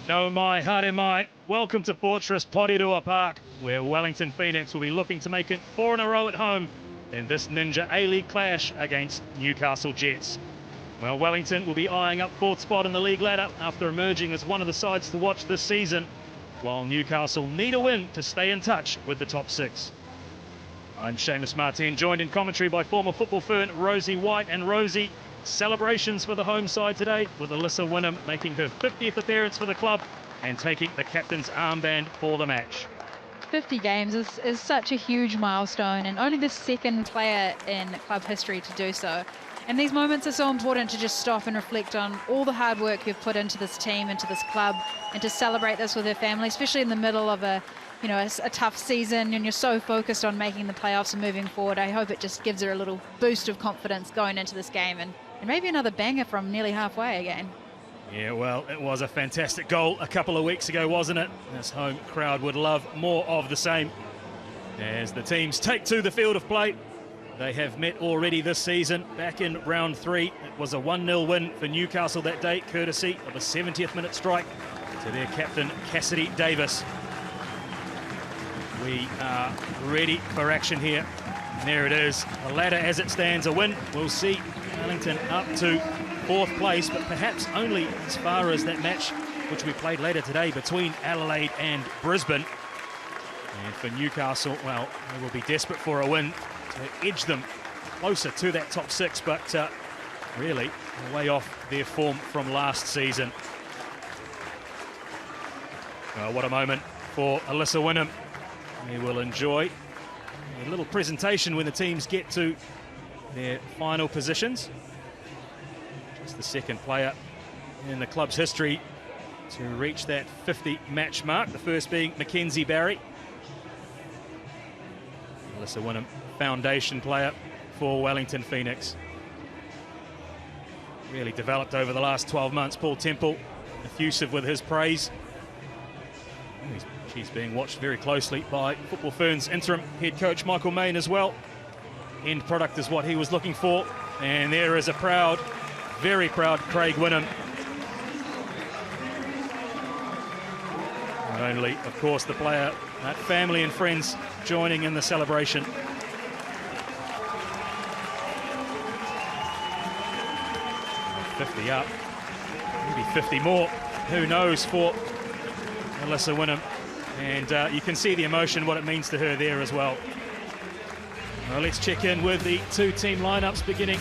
No mai, haere mai. Welcome to Fortress Porirua Park, where Wellington Phoenix will be looking to make it 4 in a row at home in this Ninja A-League clash against Newcastle Jets. Well, Wellington will be eyeing up 4th spot in the league ladder after emerging as one of the sides to watch this season, while Newcastle need a win to stay in touch with the top 6. I'm Seamus Martin, joined in commentary by former football fern Rosie White. And Rosie, celebrations for the home side today, with Alyssa Wynnum making her 50th appearance for the club and taking the captain's armband for the match. 50 games is such a huge milestone, and only the second player in club history to do so. And these moments are so important to just stop and reflect on all the hard work you've put into this team, into this club, and to celebrate this with her family, especially in the middle of a tough season, and you're so focused on making the playoffs and moving forward. I hope it just gives her a little boost of confidence going into this game, and maybe another banger from nearly halfway again. Yeah, well, it was a fantastic goal a couple of weeks ago, wasn't it? This home crowd would love more of the same. As the teams take to the field of play, they have met already this season. Back in round 3, it was a 1-0 win for Newcastle that day, courtesy of a 70th minute strike to their captain, Cassidy Davis. We are ready for action here. And there it is, the ladder as it stands, a win. We'll see Wellington up to 4th place, but perhaps only as far as that match which we played later today between Adelaide and Brisbane. And for Newcastle, well, they will be desperate for a win to edge them closer to that top 6, but really way off their form from last season. What a moment for Alyssa Wynnum. We will enjoy a little presentation when the teams get to their final positions. Just the second player in the club's history to reach that 50 match mark, the first being Mackenzie Barry. Alyssa Wynnum, foundation player for Wellington Phoenix. Really developed over the last 12 months. Paul Temple, effusive with his praise. She's being watched very closely by Football Fern's interim head coach Michael Main as well. End product is what he was looking for. And there is a proud, very proud Craig Wynnum. Not only, of course, the player, but family and friends joining in the celebration. Oh, 50 up, maybe 50 more, who knows, for Alyssa Wynnum. And you can see the emotion, what it means to her there as well. Well, let's check in with the 2 team lineups, beginning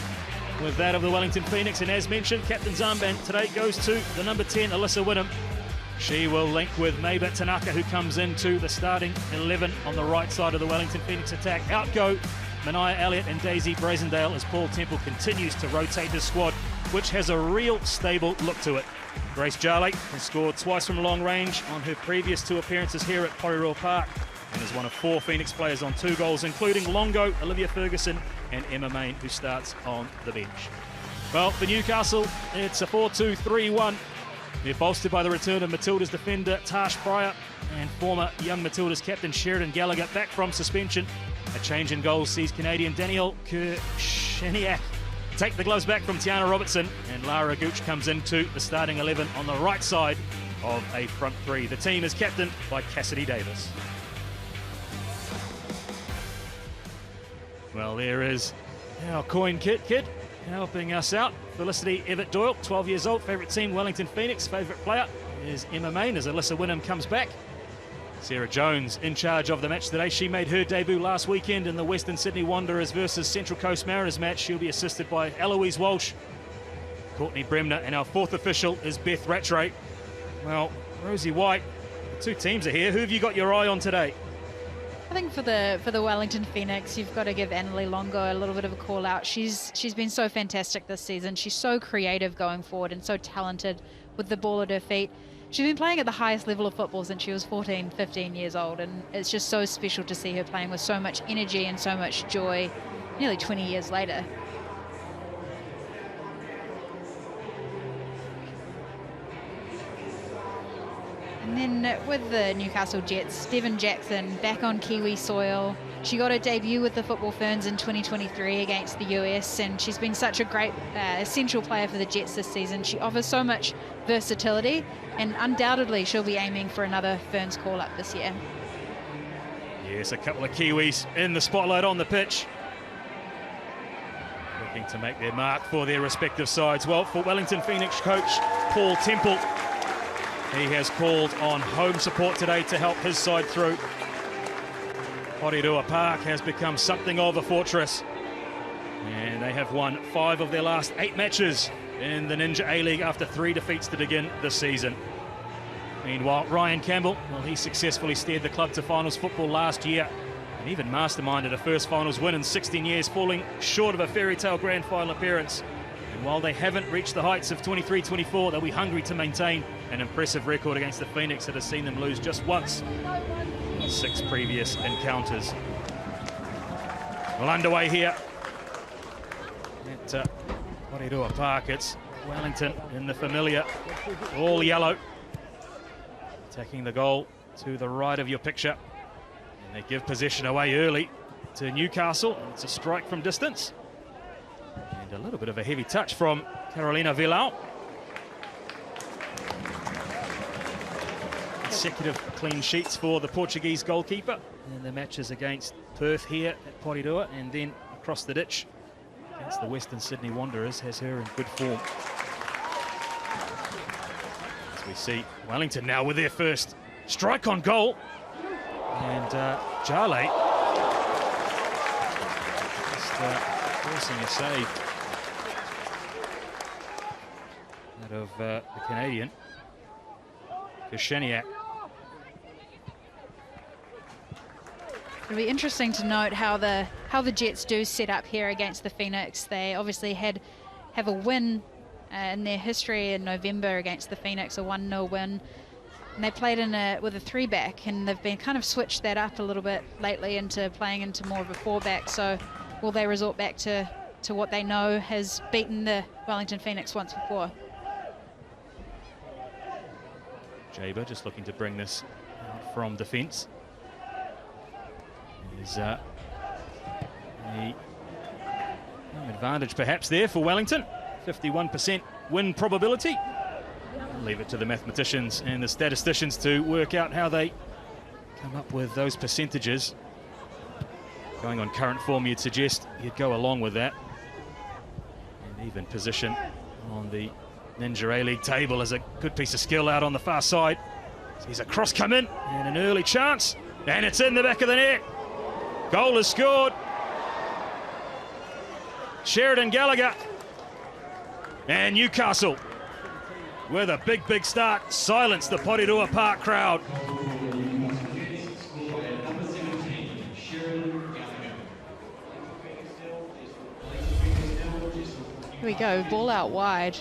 with that of the Wellington Phoenix. And as mentioned, captain's armband today goes to the number 10, Alyssa Wynnum. She will link with Meiba Tanaka, who comes into the starting 11 on the right side of the Wellington Phoenix attack. Out go Mania Elliott and Daisy Brazendale as Paul Temple continues to rotate his squad, which has a real stable look to it. Grace Jarley has scored twice from long range on her previous 2 appearances here at Porirua Park, and is one of 4 Phoenix players on 2 goals, including Longo, Olivia Ferguson and Emma Main, who starts on the bench. Well, for Newcastle, it's a 4-2-3-1. They're bolstered by the return of Matilda's defender Tash Pryor and former Young Matilda's captain Sheridan Gallagher back from suspension. A change in goals sees Canadian Danielle Kersheniak take the gloves back from Tiana Robertson, and Lara Gooch comes into the starting 11 on the right side of a front 3. The team is captained by Cassidy Davis. Well, there is our coin kid helping us out. Felicity Everett-Doyle, 12 years old, favourite team Wellington Phoenix. Favourite player is Emma Main as Alyssa Wynnum comes back. Sarah Jones in charge of the match today. She made her debut last weekend in the Western Sydney Wanderers versus Central Coast Mariners match. She'll be assisted by Eloise Walsh, Courtney Bremner, and our 4th official is Beth Rattray. Well, Rosie White, the 2 teams are here. Who have you got your eye on today? I think for the Wellington Phoenix, you've got to give Annalie Longo a little bit of a call out. She's been so fantastic this season. She's so creative going forward and so talented with the ball at her feet. She's been playing at the highest level of football since she was 14, 15 years old, and it's just so special to see her playing with so much energy and so much joy nearly 20 years later. And And then with the Newcastle Jets, Devon Jackson back on Kiwi soil. She got her debut with the Football Ferns in 2023 against the US, and she's been such a great essential player for the Jets this season. She offers so much versatility, and undoubtedly she'll be aiming for another Ferns call-up this year. Yes, a couple of Kiwis in the spotlight on the pitch, looking to make their mark for their respective sides. Well, for Wellington Phoenix coach Paul Temple, he has called on home support today to help his side through. Porirua Park has become something of a fortress, and they have won 5 of their last 8 matches in the Ninja A-League after 3 defeats to begin the season. Meanwhile, Ryan Campbell, well, he successfully steered the club to finals football last year and even masterminded a first finals win in 16 years, falling short of a fairy tale grand final appearance. And while they haven't reached the heights of 23-24, they'll be hungry to maintain an impressive record against the Phoenix that has seen them lose just once in 6 previous encounters. Well, underway here at Porirua Park. It's Wellington in the familiar all yellow, attacking the goal to the right of your picture. And they give possession away early to Newcastle. It's a strike from distance. And a little bit of a heavy touch from Carolina Villau. Consecutive clean sheets for the Portuguese goalkeeper in the matches against Perth here at Porirua, and then across the ditch against the Western Sydney Wanderers has her in good form. As we see Wellington now with their first strike on goal, and Jale just forcing a save out of the Canadian Kosheniak. It'll be interesting to note how the Jets do set up here against the Phoenix. They obviously have a win in their history in November against the Phoenix, a 1-0 win. And they played with a 3-back, and they've been kind of switched that up a little bit lately into playing into more of a 4-back. So will they resort back to what they know has beaten the Wellington Phoenix once before? Jaber just looking to bring this out from defence. There's a advantage perhaps there for Wellington. 51% win probability. I'll leave it to the mathematicians and the statisticians to work out how they come up with those percentages. Going on current form, you'd suggest you'd go along with that. And even position on the Ninja A-League table is a good piece of skill out on the far side. Sees a cross come in and an early chance, and it's in the back of the net. Goal is scored. Sheridan Gallagher. And Newcastle, with a big start, silence the Porirua Park crowd. Here we go, ball out wide.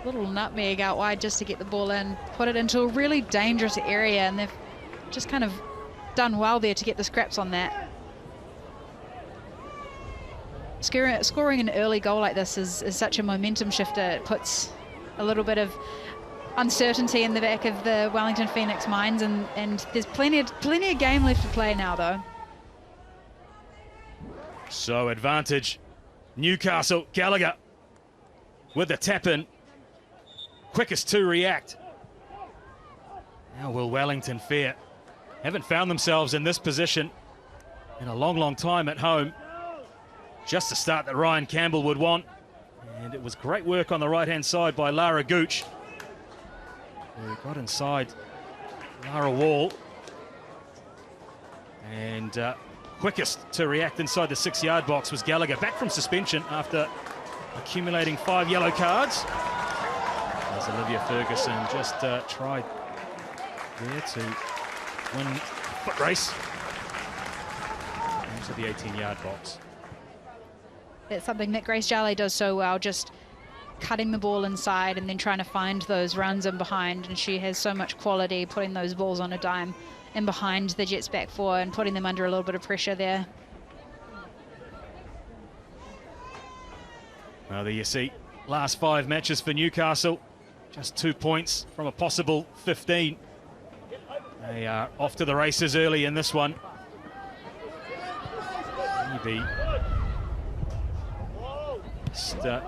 Little nutmeg out wide just to get the ball in, put it into a really dangerous area, and they've just kind of done well there to get the scraps on that. Scoring an early goal like this is such a momentum shifter. It puts a little bit of uncertainty in the back of the Wellington Phoenix minds, and there's plenty of game left to play now, though. So advantage, Newcastle. Gallagher with the tap in, quickest to react. Now will Wellington fare? Haven't found themselves in this position in a long time at home. Just a start that Ryan Campbell would want. And it was great work on the right-hand side by Lara Gooch, who got inside Lara Wall. And quickest to react inside the 6-yard box was Gallagher, back from suspension after accumulating 5 yellow cards. As Olivia Ferguson just tried there to win foot race into the 18-yard box. It's something that Grace Jale does so well, just cutting the ball inside and then trying to find those runs in behind, and she has so much quality putting those balls on a dime in behind the Jets back four and putting them under a little bit of pressure there. Well, there you see, last 5 matches for Newcastle. Just 2 points from a possible 15. They are off to the races early in this one. Maybe just put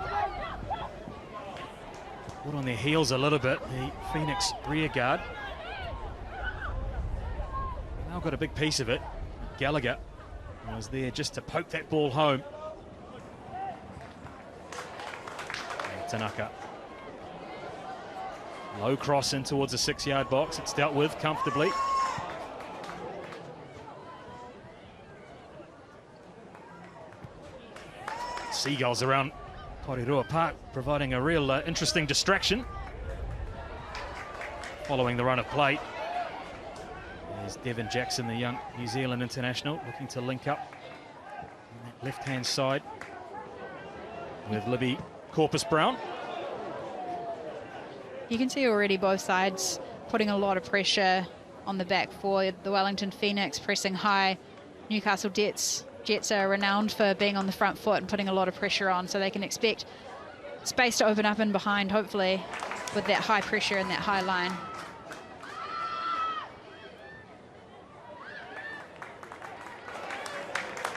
on their heels a little bit, the Phoenix rear guard. Now got a big piece of it. Gallagher was there just to poke that ball home. And Tanaka. Low cross in towards the 6-yard box. It's dealt with comfortably. Seagulls around Porirua Park providing a real interesting distraction. Following the run of play. There's Devin Jackson, the young New Zealand international, looking to link up on that left-hand side with Libby Corpus-Brown. You can see already both sides putting a lot of pressure on the back four. The Wellington Phoenix pressing high. Newcastle Jets are renowned for being on the front foot and putting a lot of pressure on, so they can expect space to open up in behind, hopefully, with that high pressure and that high line.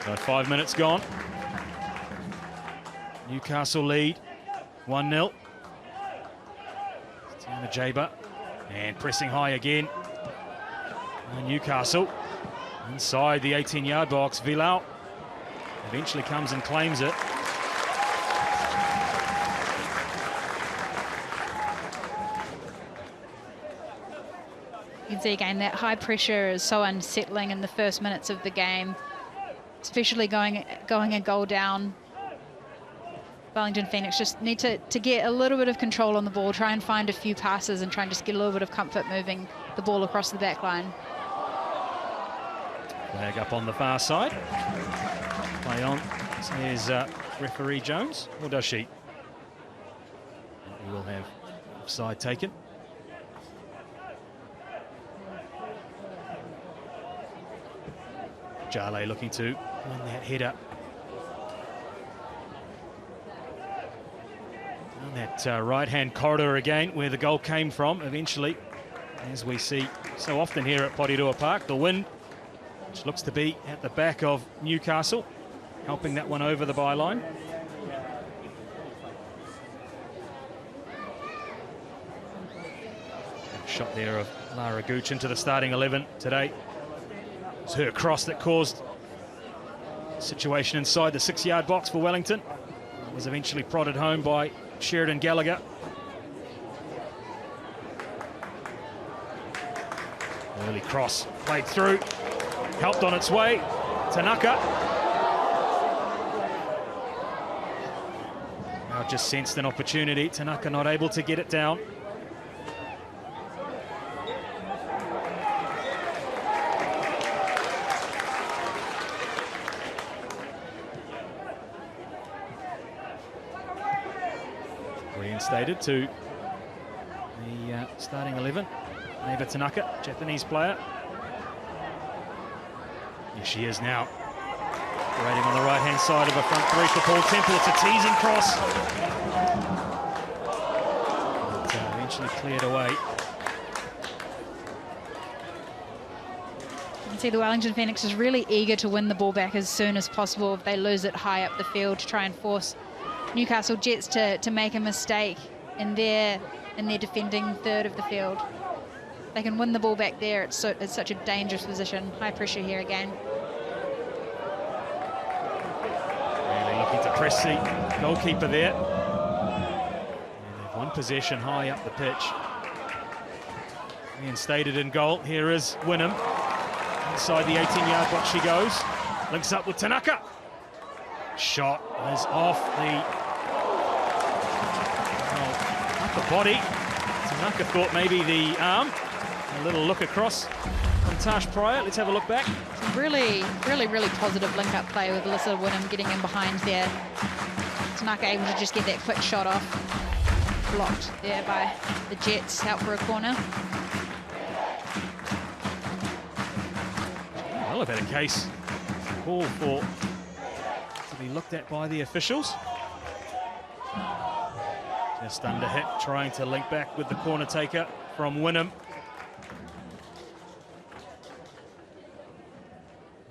So 5 minutes gone. Newcastle lead 1-0. Tiana Jaber and pressing high again. And Newcastle inside the 18-yard box. Vilau eventually comes and claims it. You can see again that high pressure is so unsettling in the first minutes of the game, especially going a goal down. Wellington Phoenix just need to get a little bit of control on the ball, try and find a few passes and try and just get a little bit of comfort moving the ball across the back line. Flag up on the far side. Play on, says referee Jones, or does she? We will have offside taken. Jale looking to win that header. On that right-hand corridor again, where the goal came from eventually, as we see so often here at Porirua Park. The wind, which looks to be at the back of Newcastle, helping that one over the byline. Shot there of Lara Gooch into the starting 11 today. It was her cross that caused a situation inside the 6-yard box for Wellington. It was eventually prodded home by Sheridan Gallagher. Early cross played through, helped on its way. Tanaka. Now just sensed an opportunity. Tanaka not able to get it down. Reinstated to the starting 11. Neighbour Tanaka, Japanese player. Here she is now. Operating on the right-hand side of a front three for Paul Temple. It's a teasing cross. But, eventually cleared away. You can see the Wellington Phoenix is really eager to win the ball back as soon as possible if they lose it high up the field, to try and force Newcastle Jets to make a mistake in their defending third of the field. They can win the ball back there. It's such a dangerous position. High pressure here again. Really looking to press the goalkeeper there. And they've one possession high up the pitch. Reinstated in goal. Here is Wynnum. Inside the 18-yard box she goes. Links up with Tanaka. Shot is off the upper body. Tanaka thought maybe the arm. A little look across from Tash Pryor. Let's have a look back. Some really positive link-up play with Alyssa Wynnum getting in behind there. Tanaka able to just get that quick shot off. Blocked there by the Jets out for a corner. Well, I've had a case call for to be looked at by the officials. Just under hit, trying to link back with the corner taker from Wynnum.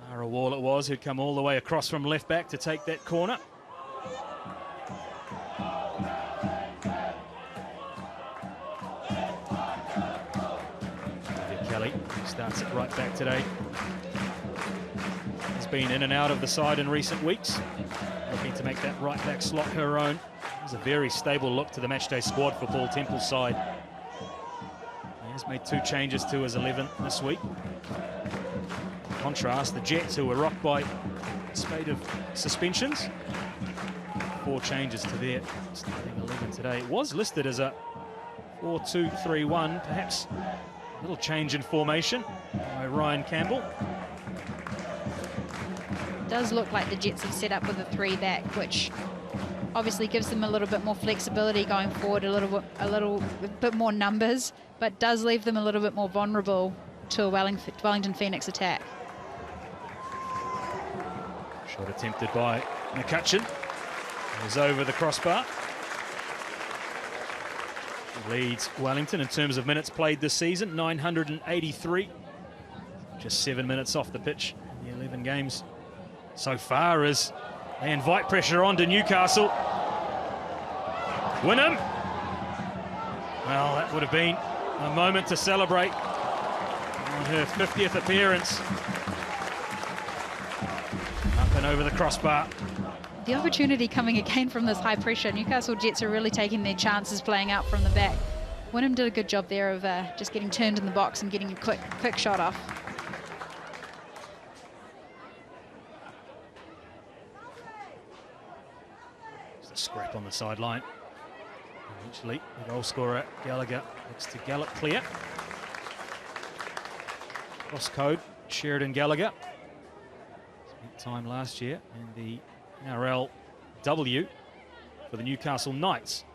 Lara Wall it was, who'd come all the way across from left back to take that corner. Kelly starts it right back today. Has been in and out of the side in recent weeks, looking to make that right back slot her own. There's a very stable look to the matchday squad for Paul Temple's side. He has made 2 changes to his 11 this week. In contrast, the Jets, who were rocked by a spate of suspensions, 4 changes to their starting 11 today. It was listed as a 4-2-3-1, perhaps a little change in formation by Ryan Campbell. It does look like the Jets have set up with a 3 back, which obviously gives them a little bit more flexibility going forward, a little bit more numbers, but does leave them a little bit more vulnerable to a Wellington Phoenix attack. Shot attempted by McCutcheon. It was over the crossbar. Leads Wellington in terms of minutes played this season, 983. Just 7 minutes off the pitch in the 11 games so far as they invite pressure onto Newcastle. Wynnum. Well, that would have been a moment to celebrate on her 50th appearance. Up and over the crossbar. The opportunity coming again from this high pressure. Newcastle Jets are really taking their chances playing out from the back. Wynnum did a good job there of just getting turned in the box and getting a quick shot off. Just a scrap on the sideline. Eventually, the goal scorer Gallagher looks to gallop clear. Cross code Sheridan Gallagher. Spent time last year in the NRLW for the Newcastle Knights.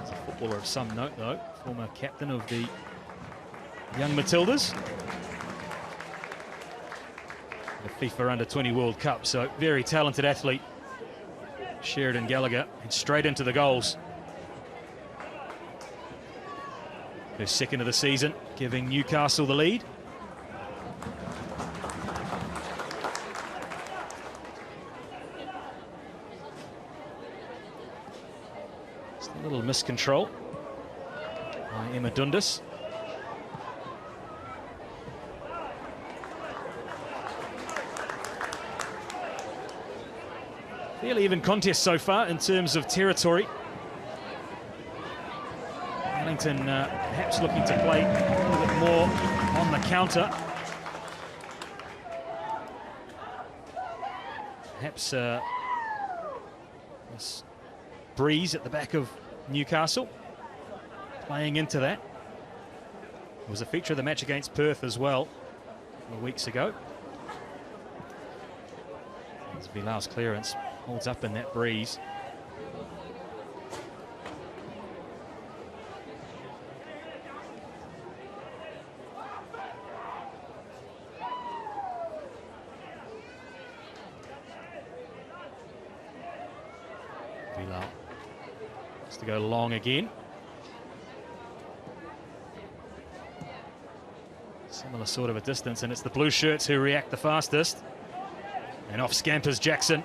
He's a footballer of some note, though, former captain of the Young Matildas, the FIFA Under-20 World Cup, so very talented athlete, Sheridan Gallagher, and straight into the goals. Her second of the season, giving Newcastle the lead. A little miscontrol by Emma Dundas. Fairly even contest so far in terms of territory. Wellington perhaps looking to play a little bit more on the counter. Perhaps this breeze at the back of Newcastle playing into that. It was a feature of the match against Perth as well a couple of weeks ago. As Vilal's clearance holds up in that breeze. Vilal has to go long again. Similar sort of a distance, and it's the blue shirts who react the fastest. And off scampers Jackson.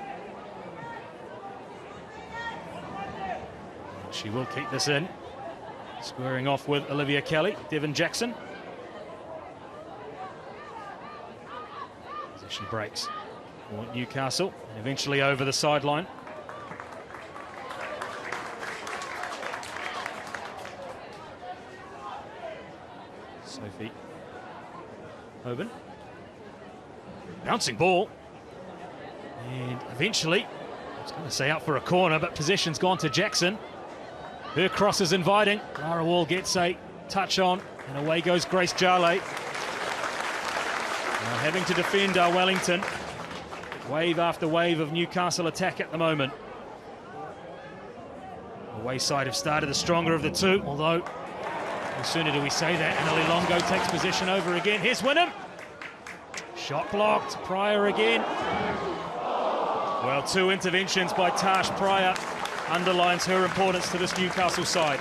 She will keep this in. Squaring off with Olivia Kelly, Devon Jackson. Position breaks for Newcastle, and eventually over the sideline. Sophie Hoban. Bouncing ball. And eventually, I was going to say out for a corner, but possession's gone to Jackson. Her cross is inviting. Lara Wall gets a touch on, and away goes Grace Jale. Now having to defend our Wellington. Wave after wave of Newcastle attack at the moment. The away side have started the stronger of the two, although no sooner do we say that, Anneli Longo takes possession over again. Here's Wynnum. Shot blocked. Pryor again. Well, two interventions by Tash Pryor underlines her importance to this Newcastle side.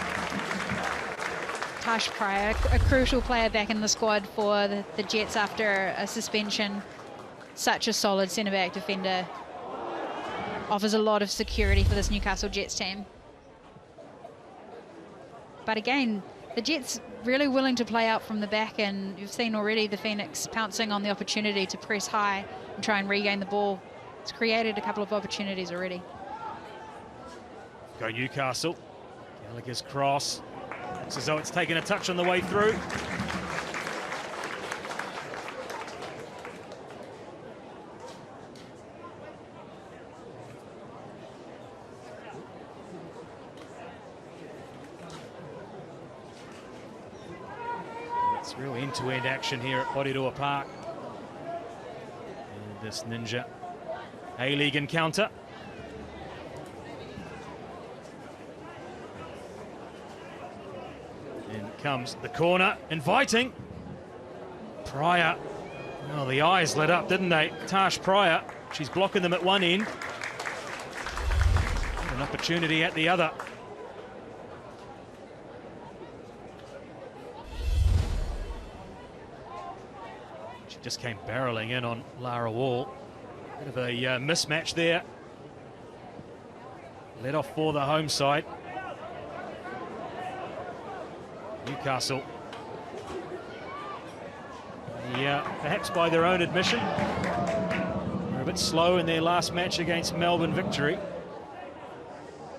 Tash Pryor, a crucial player back in the squad for the Jets after a suspension. Such a solid centre-back defender. Offers a lot of security for this Newcastle Jets team. But again, the Jets really willing to play out from the back, and you've seen already the Phoenix pouncing on the opportunity to press high and try and regain the ball. It's created a couple of opportunities already. Go Newcastle. Gallagher's cross. Looks as though it's taken a touch on the way through. It's real end-to-end action here at Porirua Park. And this Ninja A-League encounter. In comes the corner, inviting. Pryor. Oh, the eyes lit up, didn't they? Tash Pryor, she's blocking them at one end. An opportunity at the other. She just came barreling in on Lara Wall. Bit of a mismatch there. Led off for the home side. Newcastle. Yeah, perhaps by their own admission, they're a bit slow in their last match against Melbourne Victory.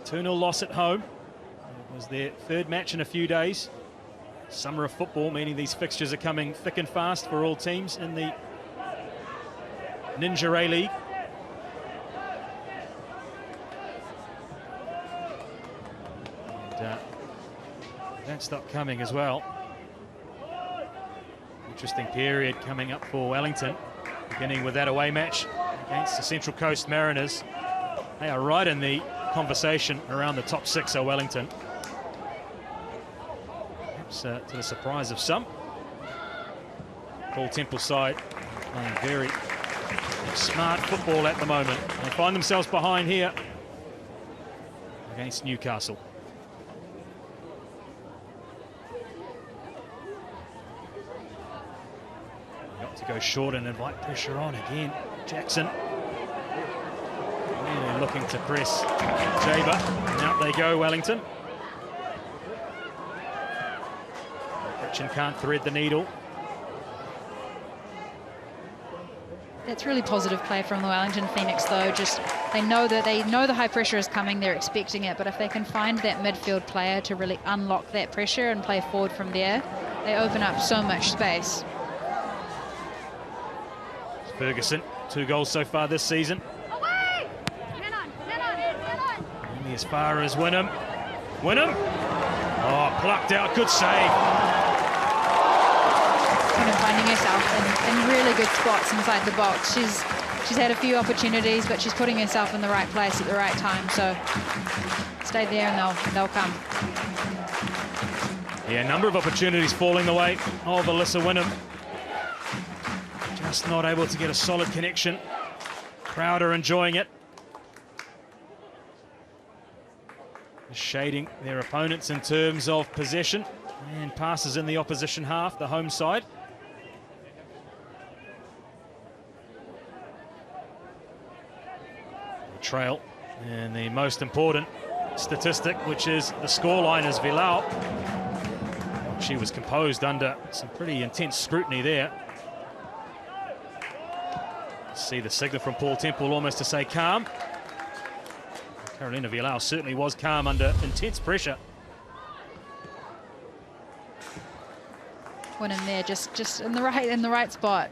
2-0 loss at home. It was their third match in a few days. Summer of football, meaning these fixtures are coming thick and fast for all teams in the Ninja A-League. And don't stop coming as well. Interesting period coming up for Wellington, beginning with that away match against the Central Coast Mariners. They are right in the conversation around the top six of Wellington. Perhaps to the surprise of some. Paul Temple side playing very smart football at the moment. They find themselves behind here against Newcastle. Got to go short and invite pressure on again. Jackson really looking to press Jaber, and out they go, Wellington. Richard can't thread the needle. That's really positive play from the Wellington Phoenix, though. Just they know the high pressure is coming, they're expecting it, but if they can find that midfield player to really unlock that pressure and play forward from there, they open up so much space. Ferguson, 2 goals so far this season. Only as far as Wynnum. Wynnum. Oh, plucked out, good save. Kind of finding herself in really good spots inside the box. She's had a few opportunities, but she's putting herself in the right place at the right time. So stay there and they'll come. Yeah, a number of opportunities falling the way of Alyssa Wynnum. Just not able to get a solid connection. Crowd are enjoying it. Shading their opponents in terms of possession and passes in the opposition half, the home side. The trail, and the most important statistic, which is the scoreline, is Vilau. She was composed under some pretty intense scrutiny there. See the signal from Paul Temple almost to say calm. Carolina Vilau certainly was calm under intense pressure. Wynnum there, just in the right spot,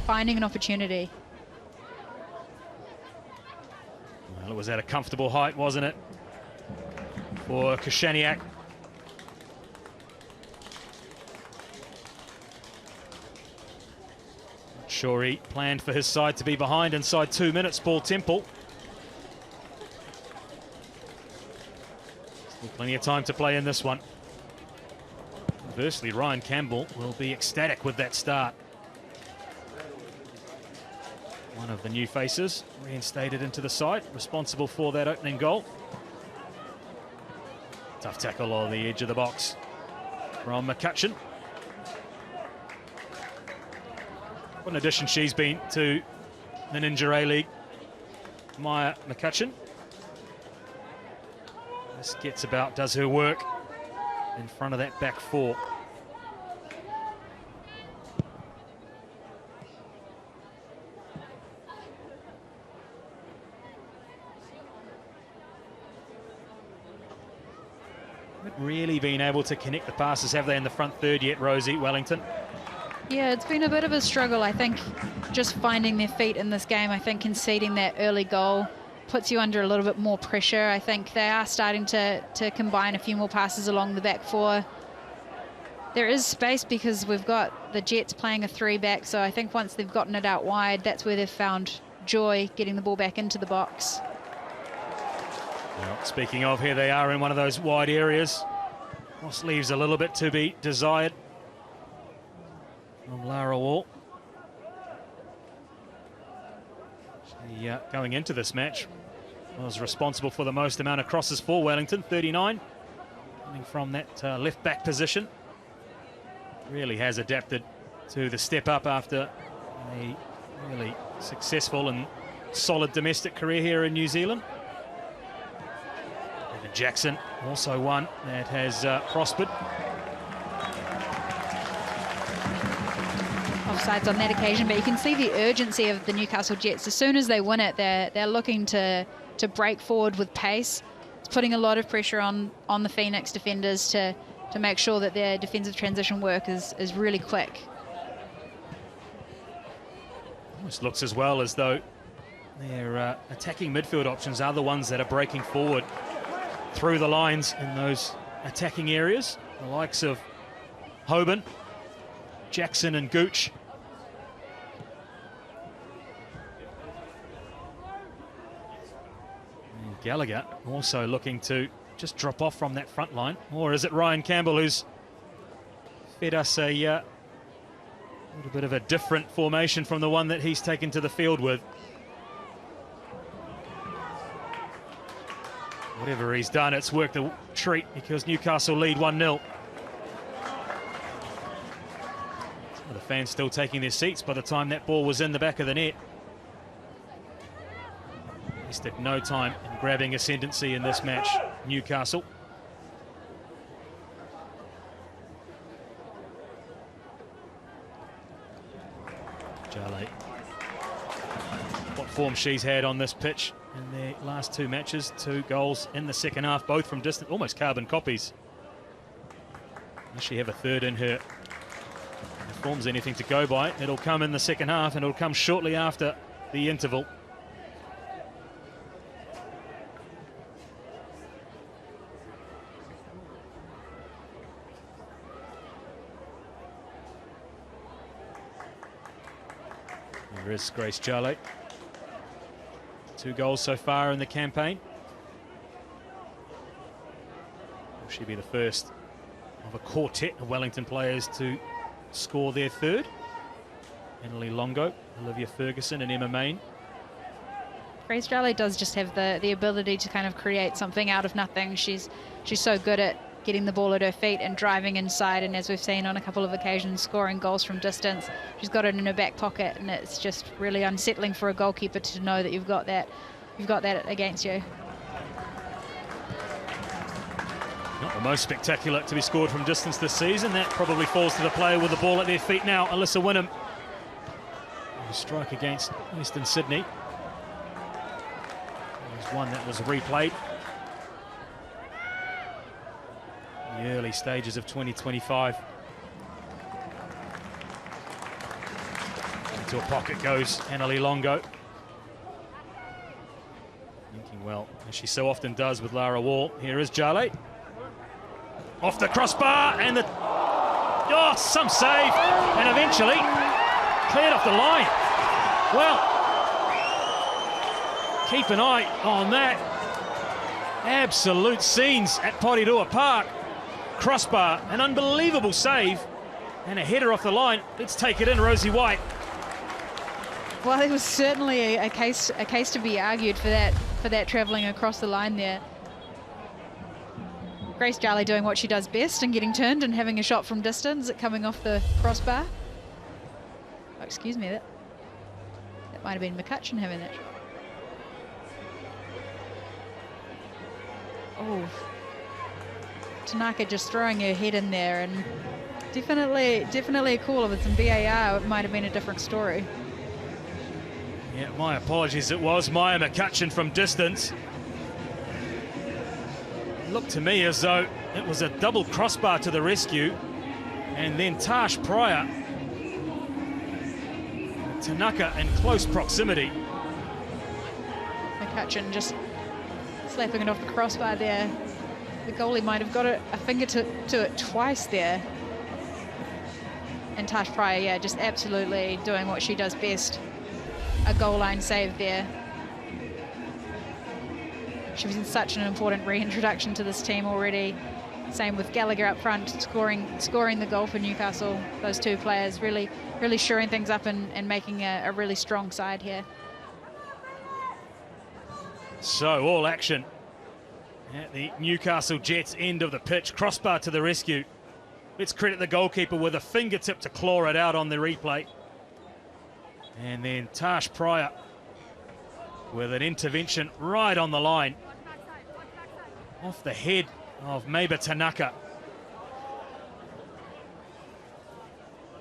finding an opportunity. Well, it was at a comfortable height, wasn't it, for Koshaniak. Sure, he planned for his side to be behind inside 2 minutes, Paul Temple. Still plenty of time to play in this one. Conversely, Ryan Campbell will be ecstatic with that start. one of the new faces, reinstated into the side, responsible for that opening goal. Tough tackle on the edge of the box from McCutcheon. What an addition she's been to the Ninja A-League, Maya McCutcheon. This gets about, does her work in front of that back four. Haven't really been able to connect the passes, have they, in the front third yet, Rosie, Wellington? Yeah, it's been a bit of a struggle, I think, just finding their feet in this game. I think conceding that early goal puts you under a little bit more pressure. I think they are starting to combine a few more passes along the back four. There is space because we've got the Jets playing a three-back, so I think once they've gotten it out wide, that's where they've found joy getting the ball back into the box. Well, speaking of, here they are in one of those wide areas. Moss leaves a little bit to be desired from Lara Wall. She, going into this match, was responsible for the most amount of crosses for Wellington, 39, coming from that left back position. Really has adapted to the step up after a really successful and solid domestic career here in New Zealand. Evan Jackson, also one that has prospered. Offsides on that occasion, but you can see the urgency of the Newcastle Jets. As soon as they win it, they're looking to break forward with pace. It's putting a lot of pressure on the Phoenix defenders to make sure that their defensive transition work is really quick. Almost looks as well as though their attacking midfield options are the ones that are breaking forward through the lines in those attacking areas. The likes of Hoban, Jackson and Gooch. And Gallagher also looking to just drop off from that front line. Or is it Ryan Campbell who's fed us a little bit of a different formation from the one that he's taken to the field with? Whatever he's done, it's worked a treat because Newcastle lead 1-0. The fans still taking their seats by the time that ball was in the back of the net. Wasted no time in grabbing ascendancy in this match, Newcastle. Jarley. What form she's had on this pitch in their last two matches. 2 goals in the second half, both from distance, almost carbon copies. Does she have a third in her? If form's anything to go by, it'll come in the second half and it'll come shortly after the interval. There is Grace Jarley. 2 goals so far in the campaign. Will she be the first of a quartet of Wellington players to score their third? Emily Longo, Olivia Ferguson and Emma Main. Grace Jarley does just have the ability to kind of create something out of nothing. She's so good at getting the ball at her feet and driving inside, and as we've seen on a couple of occasions, scoring goals from distance. She's got it in her back pocket, and it's just really unsettling for a goalkeeper to know that you've got that against you. Not the most spectacular to be scored from distance this season. That probably falls to the player with the ball at their feet now, Alyssa Wynnum. A strike against Western Sydney. There's one that was replayed. The early stages of 2025. Into a pocket goes Annalie Longo. Thinking well, as she so often does with Lara Wall. Here is Jarley. Off the crossbar and the... Oh, some save. And eventually cleared off the line. Well, keep an eye on that. Absolute scenes at Porirua Park. Crossbar, an unbelievable save, and a header off the line. Let's take it in, Rosie White. Well, there was certainly a case to be argued for that travelling across the line there. Grace Jarley doing what she does best and getting turned and having a shot from distance, coming off the crossbar. Oh, excuse me, that might have been McCutcheon having that shot. Oh, Tanaka just throwing her head in there, and definitely a call. With some VAR, it might have been a different story. Yeah, my apologies. It was Maya McCutcheon from distance. It looked to me as though it was a double crossbar to the rescue, and then Tash Pryor, Tanaka in close proximity. McCutcheon just slapping it off the crossbar there. The goalie might have got a finger to it twice there. And Tash Pryor, yeah, just absolutely doing what she does best. A goal line save there. She was in such an important reintroduction to this team already. Same with Gallagher up front, scoring the goal for Newcastle. Those two players really shoring things up and making a really strong side here. So all action at the Newcastle Jets end of the pitch. Crossbar to the rescue. Let's credit the goalkeeper with a fingertip to claw it out on the replay. And then Tash Pryor with an intervention right on the line. Off the head of Maba Tanaka.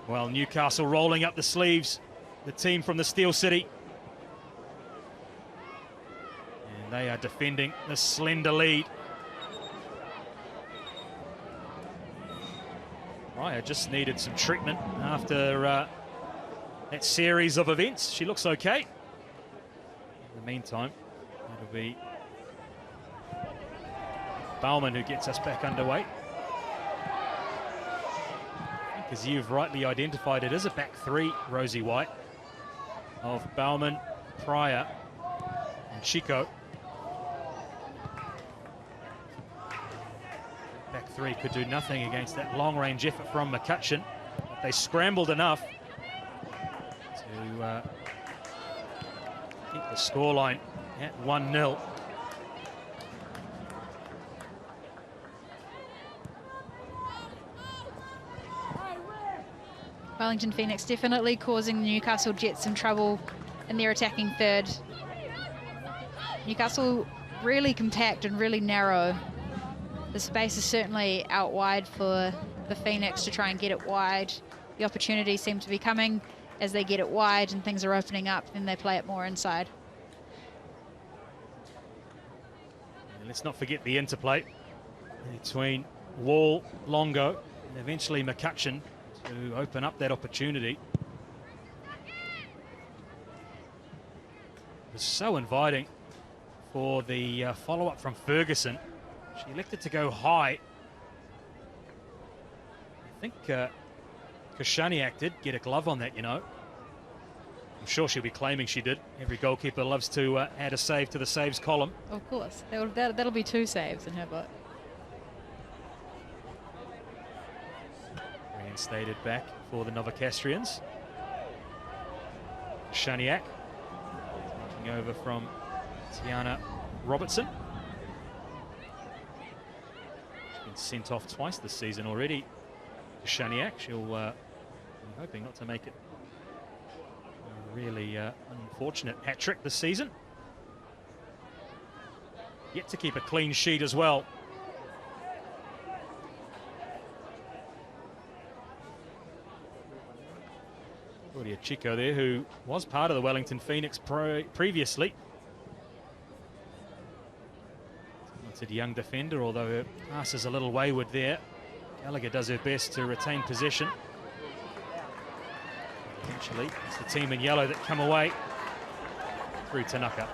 Well, Newcastle rolling up the sleeves. The team from the Steel City. And they are defending the slender lead. Pryor just needed some treatment after that series of events. She looks okay. In the meantime, it'll be Bauman who gets us back underway. I think, as you've rightly identified, it is a back three, Rosie White, of Bauman, Pryor and Chico. Back three could do nothing against that long-range effort from McCutcheon. But they scrambled enough to keep the scoreline at 1-0. Wellington Phoenix definitely causing the Newcastle Jets some trouble in their attacking third. Newcastle really compact and really narrow. The space is certainly out wide for the Phoenix to try and get it wide. The opportunities seem to be coming as they get it wide and things are opening up, then they play it more inside. And let's not forget the interplay between Wall, Longo, and eventually McCutcheon to open up that opportunity. It was so inviting for the follow-up from Ferguson. She elected to go high. I think Koshaniak did get a glove on that, you know. I'm sure she'll be claiming she did. Every goalkeeper loves to add a save to the saves column. Of course. That'll be 2 saves in her book. Reinstated back for the Novocastrians. Koshaniak taking over from Tiana Robertson. Sent off twice this season already. Shaniak, she'll be hoping not to make it a really unfortunate hat-trick this season. Yet to keep a clean sheet as well. Claudia Chico there, who was part of the Wellington Phoenix previously. A young defender, although her pass is a little wayward there. Gallagher does her best to retain possession. Eventually, it's the team in yellow that come away through Tanaka.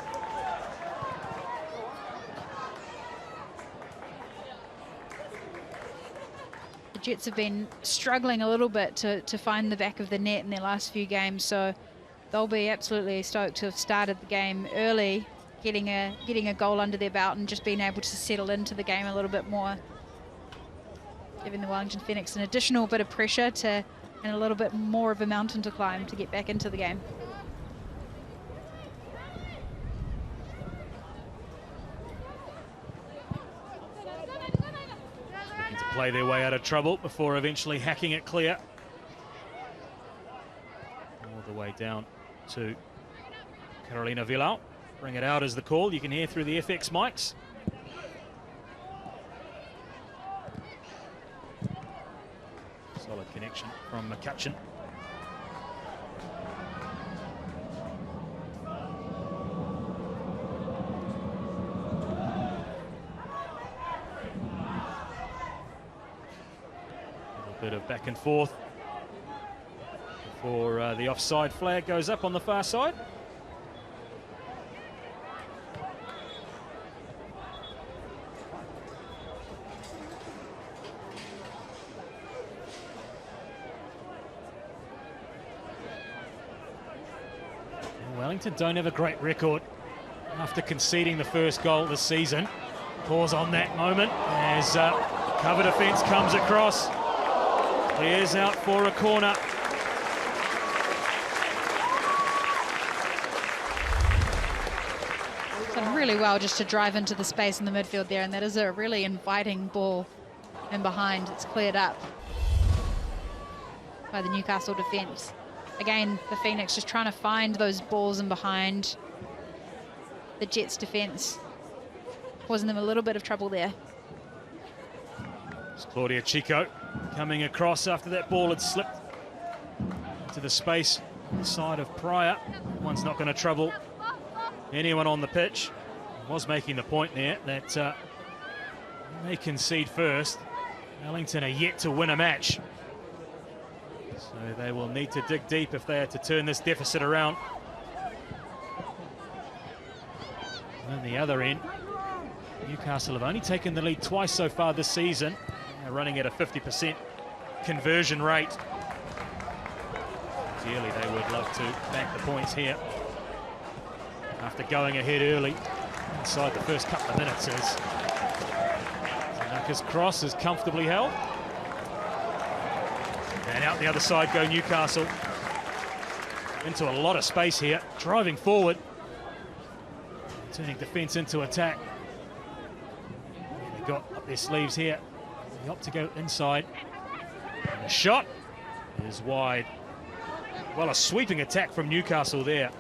The Jets have been struggling a little bit to find the back of the net in their last few games, so they'll be absolutely stoked to have started the game early, getting a goal under their belt and just being able to settle into the game a little bit more, giving the Wellington Phoenix an additional bit of pressure and a little bit more of a mountain to climb to get back into the game. play their way out of trouble before eventually hacking it clear. All the way down to Carolina Villau. Bring it out is the call. You can hear through the FX mics. Solid connection from McCutcheon. Bit of back and forth before the offside flag goes up on the far side. Wellington don't have a great record after conceding the first goal this season. Pause on that moment as cover defence comes across. Clears out for a corner. Done really well just to drive into the space in the midfield there, and that is a really inviting ball in behind. It's cleared up by the Newcastle defence. Again, the Phoenix just trying to find those balls in behind. The Jets defence causing them a little bit of trouble there. It's Claudia Chico coming across after that ball had slipped into the space on the side of Pryor. One's not going to trouble anyone on the pitch. I was making the point there that they concede first. Wellington are yet to win a match, so they will need to dig deep if they are to turn this deficit around. On the other end, Newcastle have only taken the lead twice so far this season. They're running at a 50% conversion rate. Ideally, they would love to bank the points here after going ahead early inside the first couple of minutes as Tanaka's cross is comfortably held. And out the other side go Newcastle. Into a lot of space here, driving forward. Turning defence into attack. They've got up their sleeves here. They opt to go inside. And the shot is wide. Well, a sweeping attack from Newcastle there.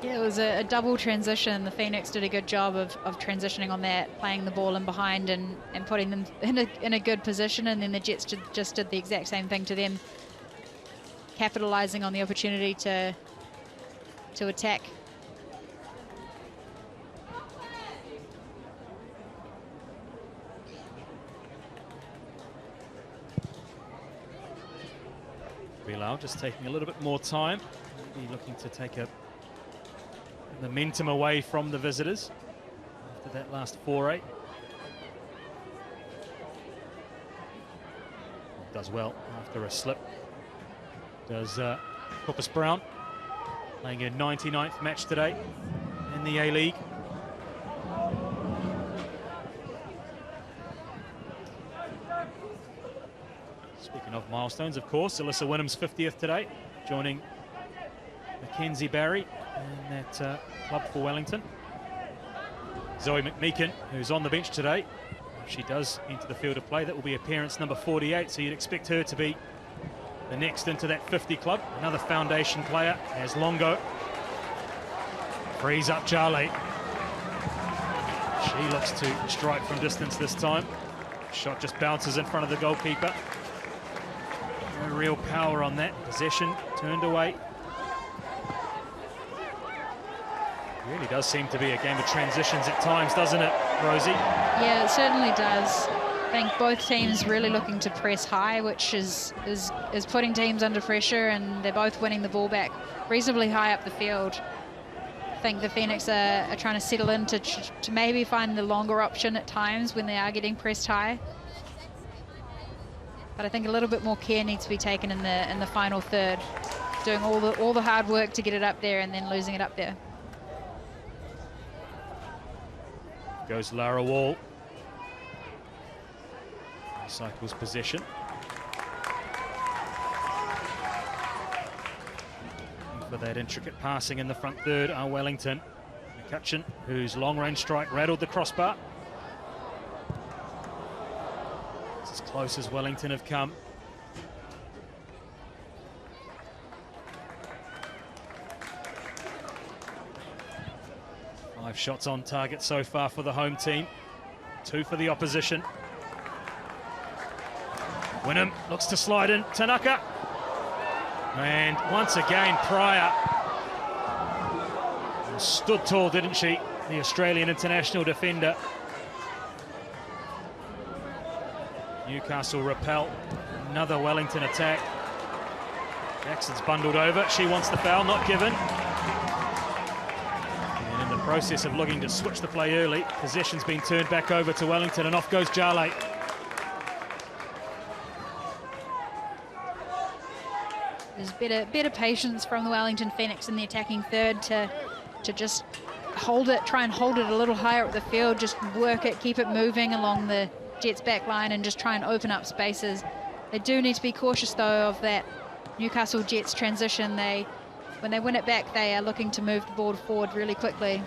Yeah, it was a double transition. The Phoenix did a good job of transitioning on that, playing the ball in behind and putting them in a good position, and then the Jets just did the exact same thing to them, capitalising on the opportunity to attack. Bilal just taking a little bit more time, maybe looking to take a momentum away from the visitors after that last foray. Does well after a slip. Does Corpus Brown, playing a 99th match today in the A-League. Speaking of milestones, of course, Alyssa Wynnham's 50th today, joining Mackenzie Barry in that club for Wellington. Zoe McMeekin, who's on the bench today, if she does enter the field of play, that will be appearance number 48, so you'd expect her to be the next into that 50 club. Another foundation player as Longo frees up Charlie. She looks to strike from distance this time. Shot just bounces in front of the goalkeeper. No real power on that. Possession turned away. Really does seem to be a game of transitions at times, doesn't it, Rosie? Yeah, it certainly does. I think both teams really looking to press high, which is putting teams under pressure, and they're both winning the ball back reasonably high up the field. I think the Phoenix are trying to settle in to maybe find the longer option at times when they are getting pressed high. But I think a little bit more care needs to be taken in the final third, doing all the hard work to get it up there and then losing it up there. Goes Lara Wall. Cycles possession. And for that intricate passing in the front third are Wellington. McCutcheon, whose long-range strike rattled the crossbar. as close as Wellington have come. Five shots on target so far for the home team, 2 for the opposition. Wynnum looks to slide in, Tanaka. And once again, Pryor stood tall, didn't she? The Australian international defender. Newcastle repel. Another Wellington attack. Jackson's bundled over. She wants the foul, not given. And in the process of looking to switch the play early, possession's been turned back over to Wellington, and off goes Jale. There's better patience from the Wellington Phoenix in the attacking third to just hold it, try and hold it a little higher up the field, just work it, keep it moving along the Jets back line and just try and open up spaces. They do need to be cautious though of that Newcastle Jets transition. When they win it back, they are looking to move the ball forward really quickly.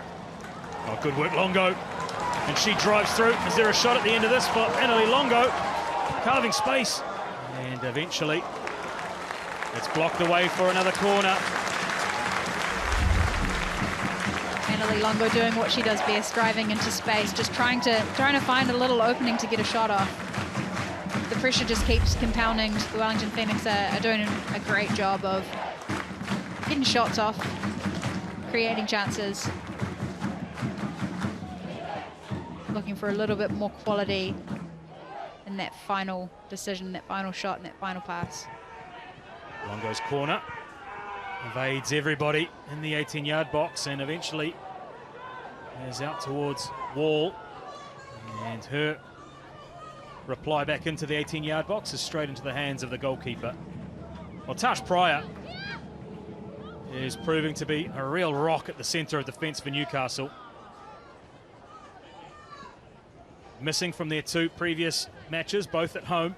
Oh, good work, Longo. And she drives through. Is there a shot at the end of this for Annalie Longo? Carving space. And eventually it's blocked away for another corner. Annalie Longo doing what she does best, driving into space, just trying to find a little opening to get a shot off. The pressure just keeps compounding. The Wellington Phoenix are doing a great job of getting shots off, creating chances, looking for a little bit more quality in that final decision, that final shot, and that final pass. Longo's corner evades everybody in the 18-yard box and eventually is out towards Wall, and her reply back into the 18-yard box is straight into the hands of the goalkeeper. Well, Tash Pryor is proving to be a real rock at the centre of defence for Newcastle. Missing from their 2 previous matches, both at home.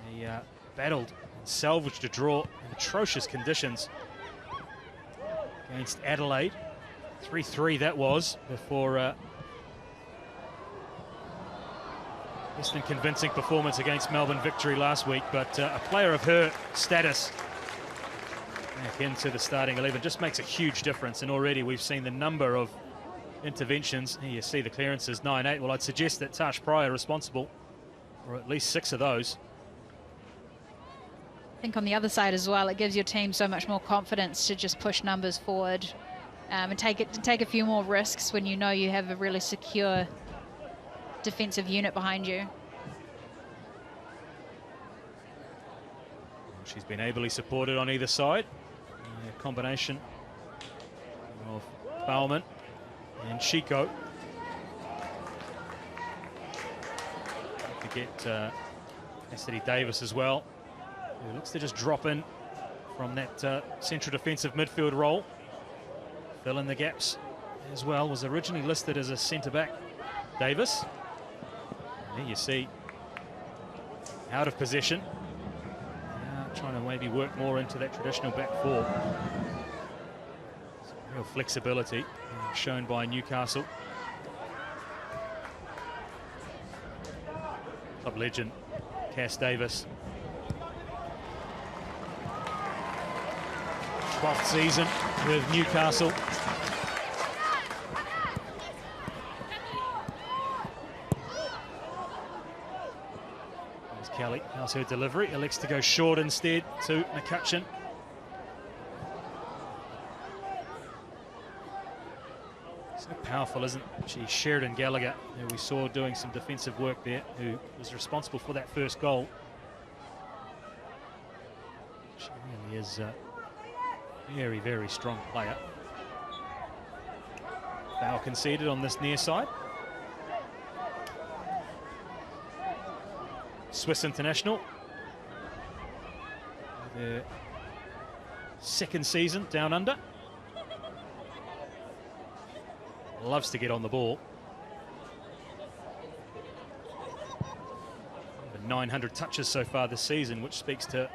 They battled and salvaged a draw in atrocious conditions against Adelaide. 3-3 that was, before less than convincing performance against Melbourne victory last week. But a player of her status back into the starting 11 just makes a huge difference, and already we've seen the number of interventions. Here you see the clearances, 9-8. Well, I'd suggest that Tash Pryor responsible for at least 6 of those. I think on the other side as well, it gives your team so much more confidence to just push numbers forward and take a few more risks when you know you have a really secure defensive unit behind you. She's been ably supported on either side. A combination of Bauman and Chico. Don't forget Cassidy Davis as well, who looks to just drop in from that central defensive midfield role. Fill in the gaps as well. Was originally listed as a centre-back, Davis. And there you see, out of possession. Trying to maybe work more into that traditional back 4. Some real flexibility shown by Newcastle. Club legend Cass Davis. 12th season with Newcastle. There's Kelly. How's her delivery? Elects to go short instead to McCutcheon. So powerful, isn't she? Sheridan Gallagher, who we saw doing some defensive work there, who was responsible for that first goal. She really is a very, very strong player. Foul conceded on this near side. Swiss international. Their 2nd season down under. Loves to get on the ball. Over 900 touches so far this season, which speaks to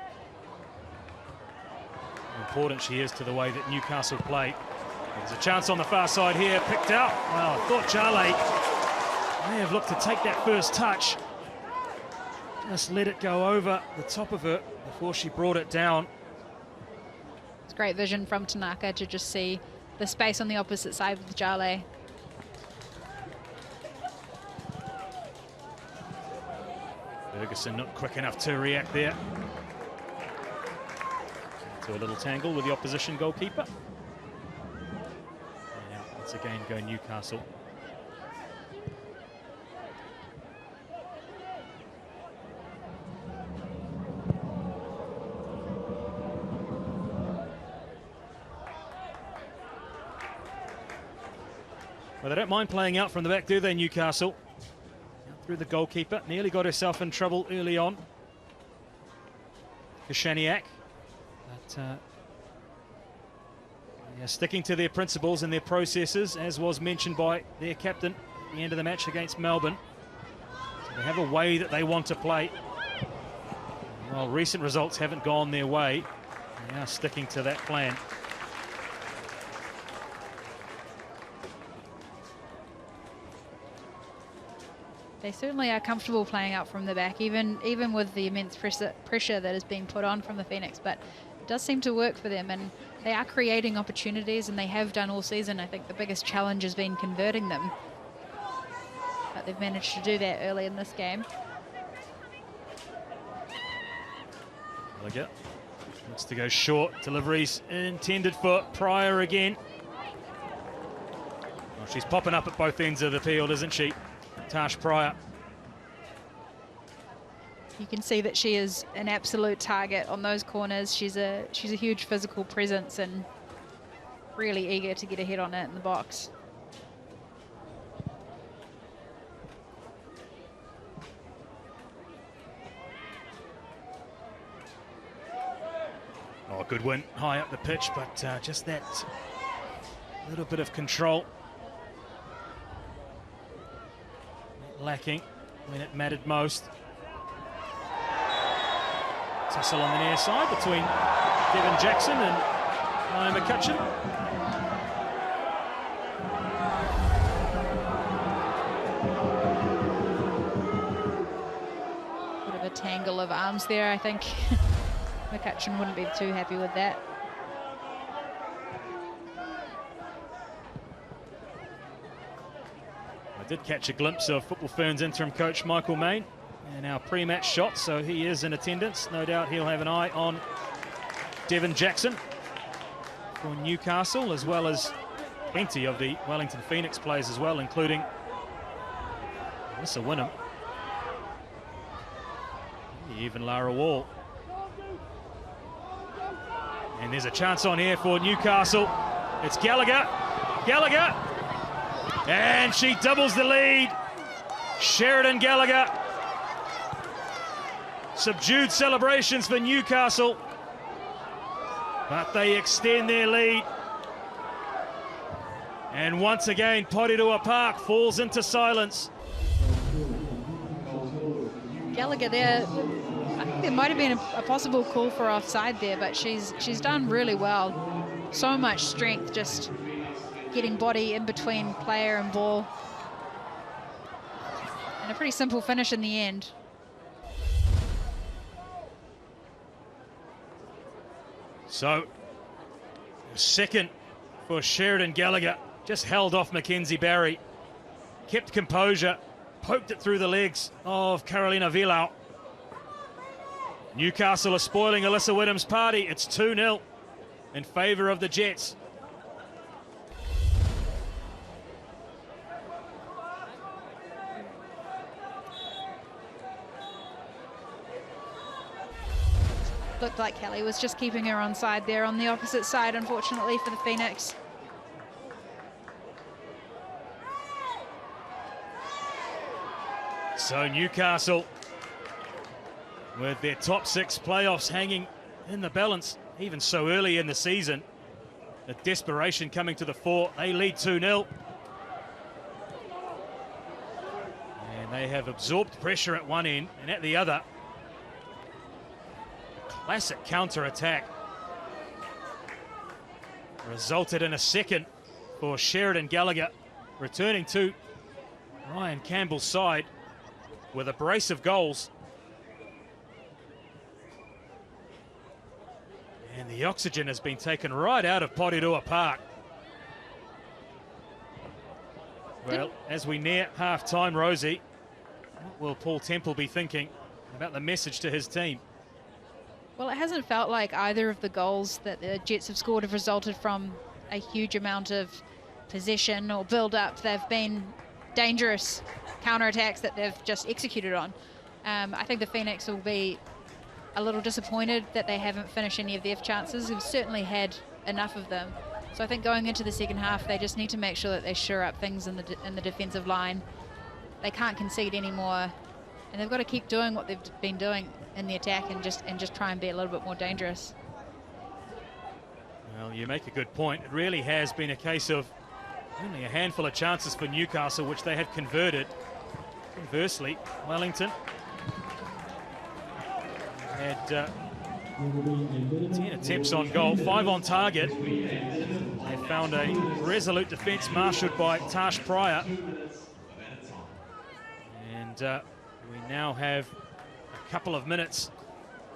how important she is to the way that Newcastle play. There's a chance on the far side here, picked out. Well, I thought Jale may have looked to take that first touch. Just let it go over the top of her before she brought it down. It's great vision from Tanaka to just see the space on the opposite side with Jale. Ferguson not quick enough to react there. To a little tangle with the opposition goalkeeper. And now once again go Newcastle. Well, they don't mind playing out from the back, do they, Newcastle? Out through the goalkeeper. Nearly got herself in trouble early on. Kashaniak. But yeah, sticking to their principles and their processes, as was mentioned by their captain at the end of the match against Melbourne. So they have a way that they want to play. While recent results haven't gone their way, they are sticking to that plan. They certainly are comfortable playing out from the back, even with the immense pressure that has been put on from the Phoenix, but it does seem to work for them, and they are creating opportunities, and they have done all season. I think the biggest challenge has been converting them, but they've managed to do that early in this game. Gallagher looks to go short. Deliveries intended for Pryor again. Well, she's popping up at both ends of the field, isn't she? Tash Pryor. You can see that she is an absolute target on those corners. She's a huge physical presence and really eager to get a hit on it in the box. Oh, good win high up the pitch, but just that little bit of control lacking when it mattered most. Tussle on the near side between Devin Jackson and Ryan McCutcheon. Bit of a tangle of arms there, I think. McCutcheon wouldn't be too happy with that. I did catch a glimpse of Football Ferns interim coach Michael Main in our pre-match shot, so he is in attendance. No doubt he'll have an eye on Devin Jackson for Newcastle, as well as plenty of the Wellington Phoenix players as well, including Alyssa Wynnum, even Lara Wall. And there's a chance on here for Newcastle. It's Gallagher. Gallagher! And she doubles the lead. Sheridan Gallagher. Subdued celebrations for Newcastle, but they extend their lead. And once again, Porirua Park falls into silence. Gallagher there, I think there might have been a possible call for offside there, but she's done really well. So much strength, just getting body in between player and ball. And a pretty simple finish in the end. So, second for Sheridan Gallagher. Just held off Mackenzie Barry. Kept composure. Poked it through the legs of Carolina Villau. Newcastle are spoiling Alyssa Wynnum's party. It's 2-0 in favour of the Jets. Looked like Kelly was just keeping her on side there on the opposite side, unfortunately, for the Phoenix. So Newcastle, with their top 6 playoffs hanging in the balance, even so early in the season, the desperation coming to the fore. They lead 2-0. And they have absorbed pressure at one end, and at the other, classic counter-attack resulted in a second for Sheridan Gallagher, returning to Ryan Campbell's side with a brace of goals. And the oxygen has been taken right out of Porirua Park. Well, as we near half-time, Rosie, what will Paul Temple be thinking about the message to his team? Well, it hasn't felt like either of the goals that the Jets have scored have resulted from a huge amount of possession or build-up. They've been dangerous counter-attacks that they've just executed on. I think the Phoenix will be a little disappointed that they haven't finished any of their chances. They've certainly had enough of them. So I think going into the second half, they just need to make sure that they shore up things in the defensive line. They can't concede anymore, and they've got to keep doing what they've been doing in the attack and just try and be a little bit more dangerous. Well, you make a good point. It really has been a case of only a handful of chances for Newcastle, which they have converted. Conversely, Wellington had 10 attempts on goal, 5 on target. They found a resolute defence marshalled by Tash Pryor. And we now have a couple of minutes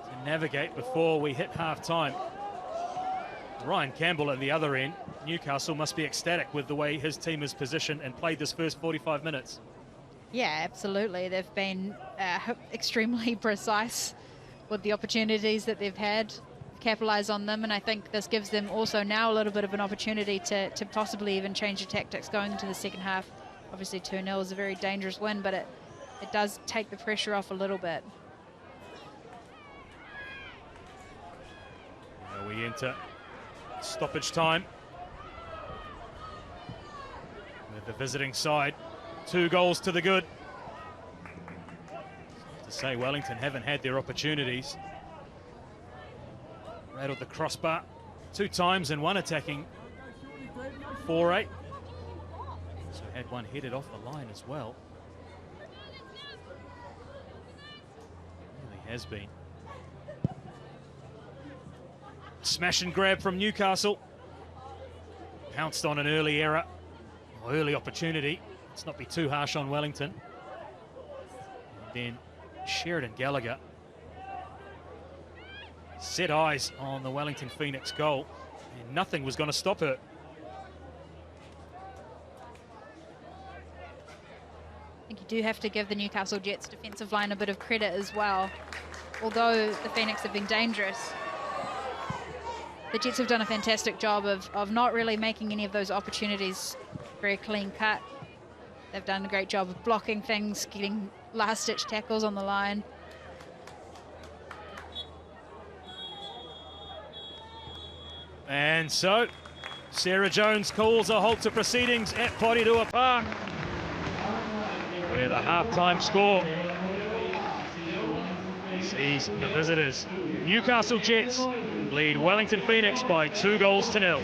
to navigate before we hit half-time. Ryan Campbell at the other end. Newcastle must be ecstatic with the way his team is positioned and played this first 45 minutes. Yeah, absolutely. They've been extremely precise with the opportunities that they've had, capitalise on them, and I think this gives them also now a little bit of an opportunity to possibly even change the tactics going into the second half. Obviously 2-0 is a very dangerous win, but it does take the pressure off a little bit. Now we enter stoppage time with the visiting side. 2 goals to the good. To say Wellington haven't had their opportunities. Rattled the crossbar 2 times and 1 attacking 4-8. So had 1 headed off the line as well. Really has been. Smash and grab from Newcastle. Pounced on an early error, or early opportunity. Let's not be too harsh on Wellington. And then Sheridan Gallagher set eyes on the Wellington Phoenix goal, and nothing was going to stop her. I think you do have to give the Newcastle Jets defensive line a bit of credit as well. Although the Phoenix have been dangerous, the Jets have done a fantastic job of not really making any of those opportunities very clean cut. They've done a great job of blocking things, getting last-ditch tackles on the line. And so, Sarah Jones calls a halt to proceedings at Porirua Park, where the half-time score sees the visitors, Newcastle Jets, lead Wellington Phoenix by 2-0.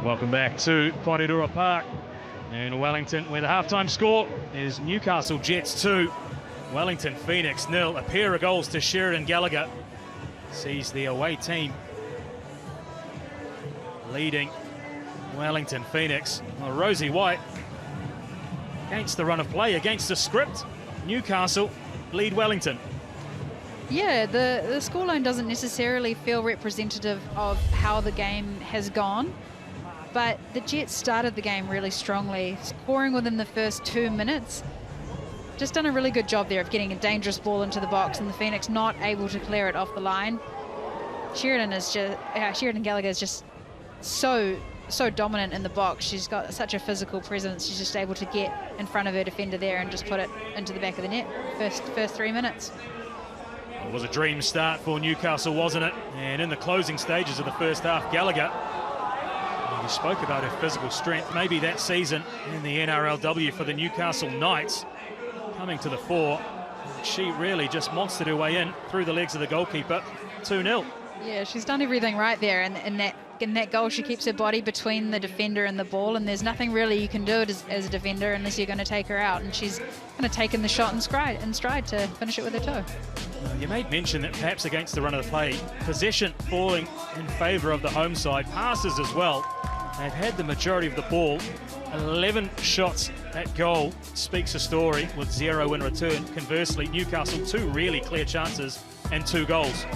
Welcome back to Porirua Park in Wellington, where the halftime score is Newcastle Jets 2, Wellington Phoenix 0. A pair of goals to Sheridan Gallagher sees the away team leading Wellington Phoenix. Well, Rosie White, against the run of play, against the script, Newcastle lead Wellington. Yeah, the scoreline doesn't necessarily feel representative of how the game has gone, but the Jets started the game really strongly, scoring within the first 2 minutes. Just done a really good job there of getting a dangerous ball into the box, and the Phoenix not able to clear it off the line. Sheridan Gallagher is just so dominant in the box. She's got such a physical presence. She's just able to get in front of her defender there and just put it into the back of the net. First 3 minutes. It was a dream start for Newcastle, wasn't it? And in the closing stages of the first half, Gallagher, you spoke about her physical strength, maybe that season in the NRLW for the Newcastle Knights, coming to the fore. She really just monstered her way in through the legs of the goalkeeper, 2-0. Yeah, she's done everything right there, and in that goal she keeps her body between the defender and the ball, and there's nothing really you can do as a defender unless you're going to take her out, and she's kind of taken the shot in stride to finish it with her toe. You made mention that perhaps against the run of the play, possession falling in favour of the home side, passes as well. They've had the majority of the ball. 11 shots at goal speaks a story with 0 in return. Conversely, Newcastle 2 really clear chances and 2 goals.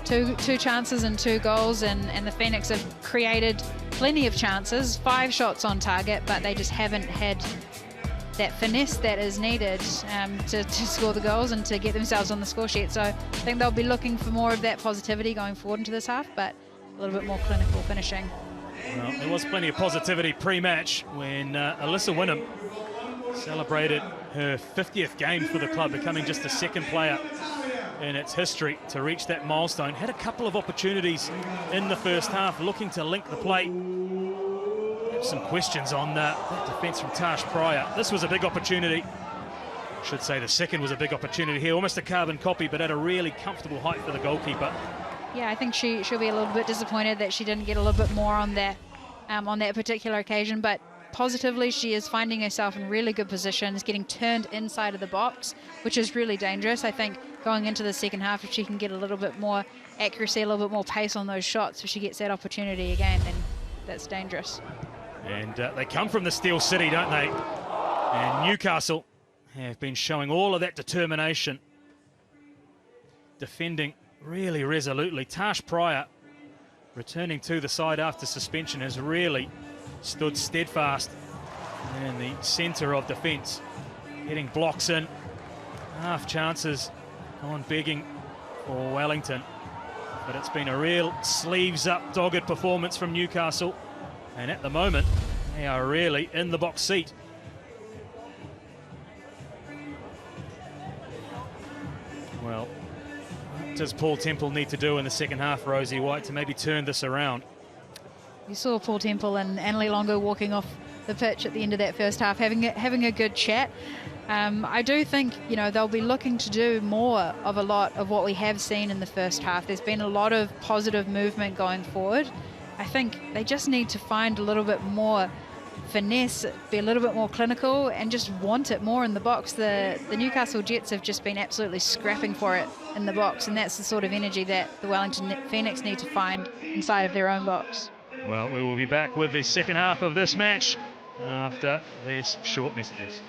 Two chances and 2 goals, and the Phoenix have created plenty of chances, 5 shots on target, but they just haven't had that finesse that is needed to score the goals and to get themselves on the score sheet. So I think they'll be looking for more of that positivity going forward into this half, but a little bit more clinical finishing. Well, there was plenty of positivity pre-match when Alyssa Wynnum celebrated her 50th game for the club, becoming just the second player in its history to reach that milestone. Had a couple of opportunities in the first half, looking to link the play. Some questions on that defence from Tash Pryor. This was a big opportunity. I should say the second was a big opportunity here. Almost a carbon copy, but at a really comfortable height for the goalkeeper. Yeah, I think she'll be a little bit disappointed that she didn't get a little bit more on that particular occasion, but positively she is finding herself in really good positions, getting turned inside of the box, which is really dangerous. I think going into the second half, if she can get a little bit more accuracy, a little bit more pace on those shots, if she gets that opportunity again, then that's dangerous. And they come from the Steel City, don't they? And Newcastle have been showing all of that determination, defending really resolutely. Tash Pryor, returning to the side after suspension, has really stood steadfast in the centre of defence, hitting blocks in, half chances on begging for Wellington. But it's been a real sleeves-up, dogged performance from Newcastle. And at the moment, they are really in the box seat. Well, what does Paul Temple need to do in the second half, Rosie White, to maybe turn this around? You saw Paul Temple and Anneli Longo walking off the pitch at the end of that first half, having a good chat. I do think, they'll be looking to do more of a lot of what we have seen in the first half. There's been a lot of positive movement going forward. I think they just need to find a little bit more finesse, be a little bit more clinical, and just want it more in the box. The Newcastle Jets have just been absolutely scrapping for it in the box, and that's the sort of energy that the Wellington Phoenix need to find inside of their own box. Well, we will be back with the second half of this match after these short messages.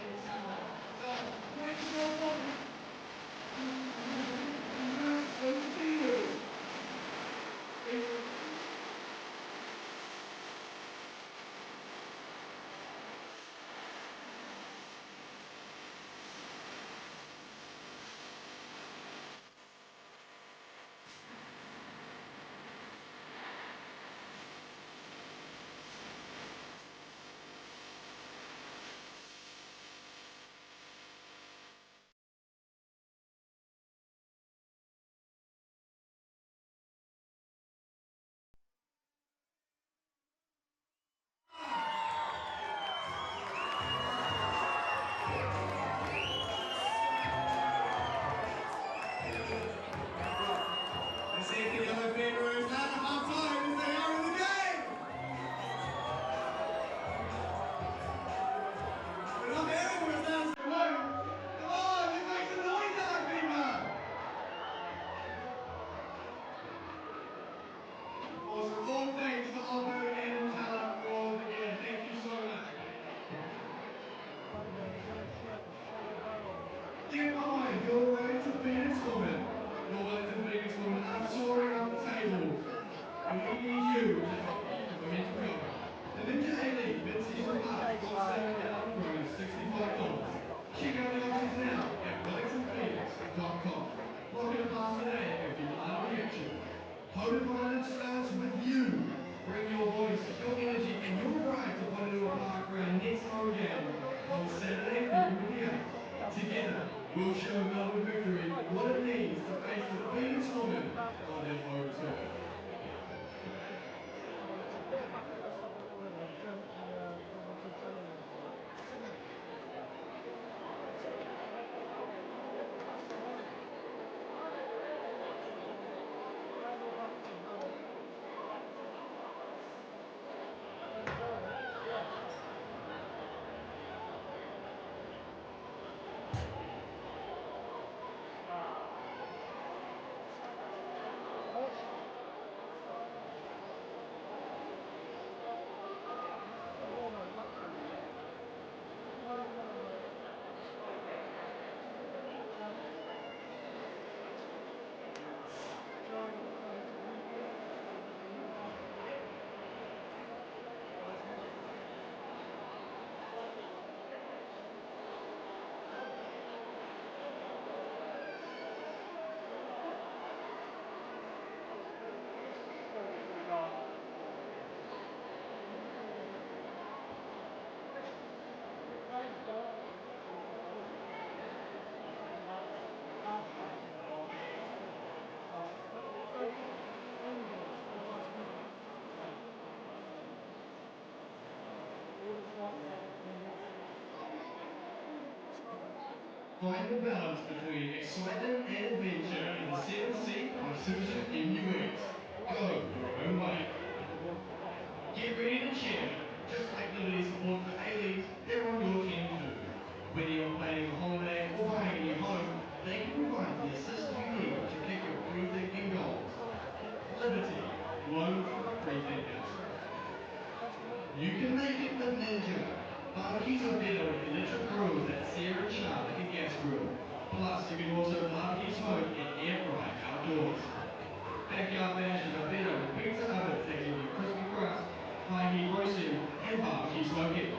Find the balance between excitement and adventure in the 7th seat of Susan MUX. Go your own way. Get ready to cheer. Just like Liberty support for A-Leagues, they're on your team too. Whether you're planning a holiday or buying a new home, they can provide the assist you need to get your free thinking goals. Liberty, loan for free thinkers. You can make it with Ninja. Barbecues are better with electric grills that sear and char like a gas grill. Plus, you can also barbecue smoke and air fry outdoors. Backyard bashes are better with pizza ovens that give you crispy crust, high heat roasting, and barbecue smoking.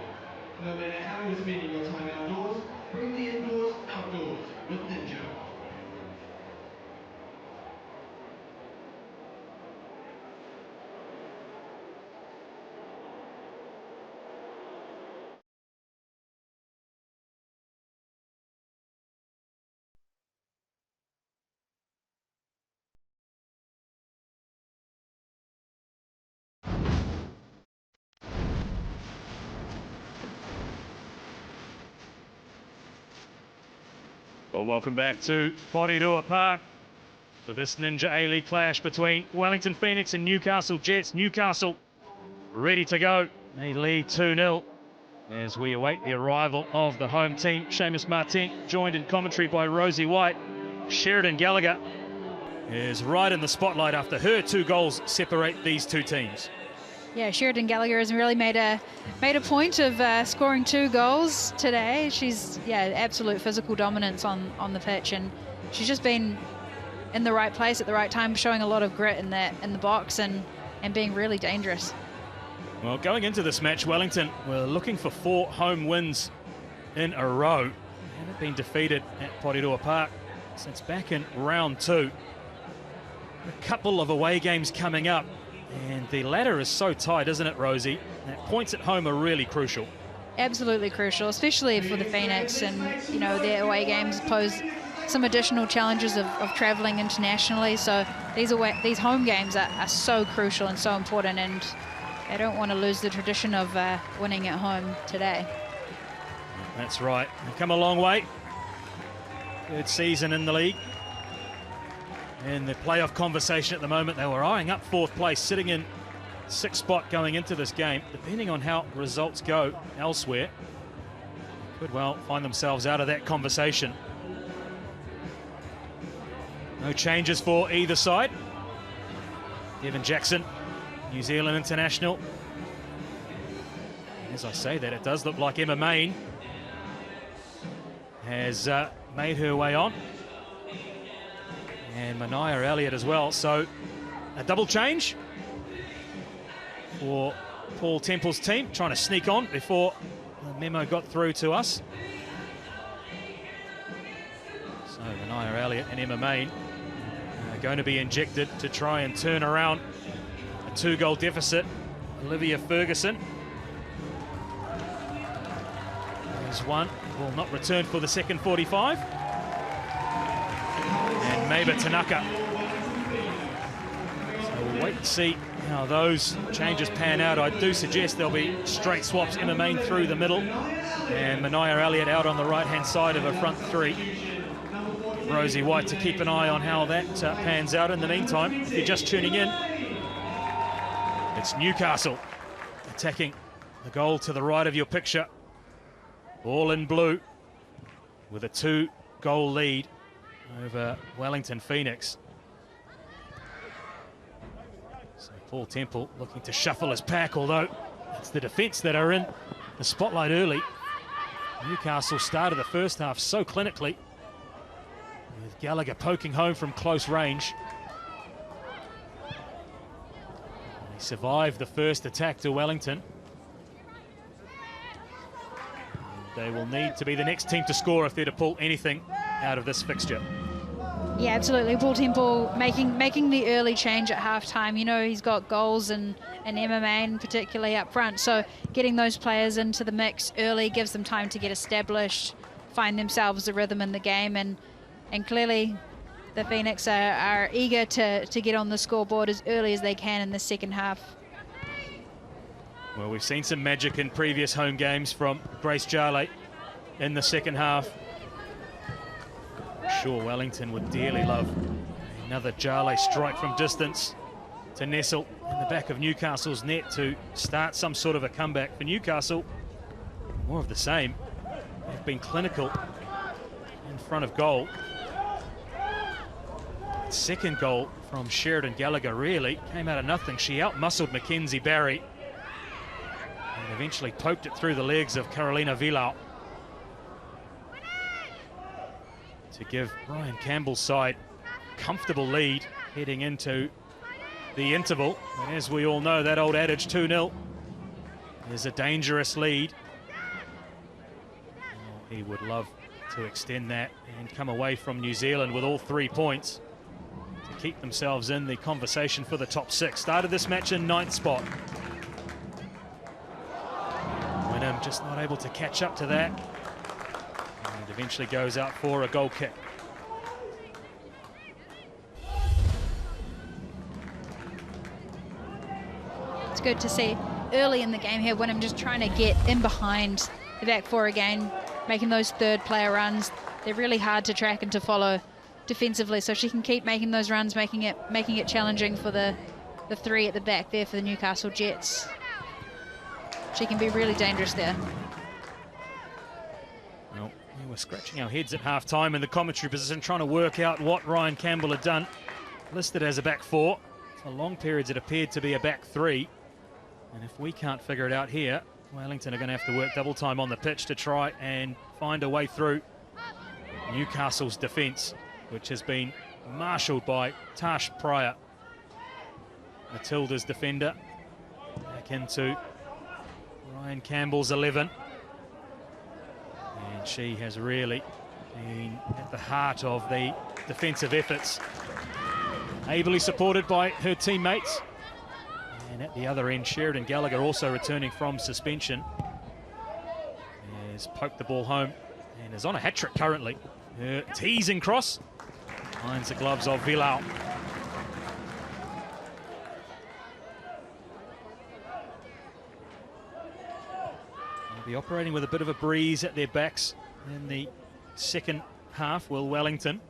No matter how you're spending your time outdoors, bring the indoors outdoors with Ninja. Well, welcome back to Porirua Park for this Ninja A-League clash between Wellington Phoenix and Newcastle Jets. Newcastle ready to go. They lead 2-0 as we await the arrival of the home team. Seamus Martin joined in commentary by Rosie White. Sheridan Gallagher is right in the spotlight after her 2 goals separate these 2 teams. Yeah, Sheridan Gallagher has really made a point of scoring 2 goals today. She's absolute physical dominance on the pitch, and she's just been in the right place at the right time, showing a lot of grit in the box and being really dangerous. Well, going into this match, Wellington were looking for 4 home wins in a row. They haven't been defeated at Porirua Park since back in round 2. A couple of away games coming up. And the ladder is so tight, isn't it, Rosie? That points at home are really crucial. Absolutely crucial, especially for the Phoenix. And, you know, their away games pose some additional challenges of travelling internationally. So these home games are so crucial and so important. And they don't want to lose the tradition of winning at home today. That's right. They've come a long way. Good season in the league. In the playoff conversation at the moment, they were eyeing up 4th place, sitting in 6th spot going into this game. Depending on how results go elsewhere, could well find themselves out of that conversation. No changes for either side. Devin Jackson, New Zealand international. As I say that, it does look like Emma Main has made her way on. And Mania Elliott as well. So a double change for Paul Temple's team, trying to sneak on before the memo got through to us. So Mania Elliott and Emma Main are going to be injected to try and turn around a 2-goal deficit. Olivia Ferguson is one, will not return for the second 45. And Maba Tanaka. So we'll wait and see how those changes pan out. I do suggest there'll be straight swaps. Emma Main through the middle and Mania Elliott out on the right-hand side of her front 3. Rosie White to keep an eye on how that pans out. In the meantime, if you're just tuning in, it's Newcastle attacking the goal to the right of your picture. All in blue with a 2-goal lead over Wellington Phoenix. So Paul Temple looking to shuffle his pack, although it's the defence that are in the spotlight early. Newcastle started the first half so clinically, with Gallagher poking home from close range. He survived the first attack to Wellington. They will need to be the next team to score if they're to pull anything out of this fixture. Yeah, absolutely. Paul Temple making the early change at half-time. You know, he's got goals and MMA particularly up front. So getting those players into the mix early gives them time to get established, find themselves a rhythm in the game. And clearly the Phoenix are eager to get on the scoreboard as early as they can in the second half. Well, we've seen some magic in previous home games from Grace Jarley in the second half. sure Wellington would dearly love another Jale strike from distance to nestle in the back of Newcastle's net to start some sort of a comeback. For Newcastle, more of the same. They've been clinical in front of goal. Second goal from Sheridan Gallagher really came out of nothing. She out-muscled Mackenzie Barry and eventually poked it through the legs of Carolina Vilau to give Ryan Campbell's side a comfortable lead heading into the interval. And as we all know, that old adage, 2-0 is a dangerous lead. Oh, he would love to extend that and come away from New Zealand with all 3 points to keep themselves in the conversation for the top 6. Started this match in 9th spot. Wynnum just not able to catch up to that, and eventually goes out for a goal kick. It's good to see early in the game here Wynnum just trying to get in behind the back four again, making those third player runs. They're really hard to track and to follow defensively, so she can keep making those runs, making it challenging for the three at the back there for the Newcastle Jets. She can be really dangerous there. Well, we were scratching our heads at half-time in the commentary position, trying to work out what Ryan Campbell had done. Listed as a back four. For long periods it appeared to be a back three. And if we can't figure it out here, Wellington are going to have to work double time on the pitch to try and find a way through Newcastle's defence, which has been marshalled by Tash Pryor. Matilda's defender back into Ryan Campbell's 11. And she has really been at the heart of the defensive efforts, ably supported by her teammates. And at the other end, Sheridan Gallagher, also returning from suspension, has poked the ball home and is on a hat-trick currently. Her teasing cross finds the gloves of Vilau. They'll be operating with a bit of a breeze at their backs in the second half, will Wellington.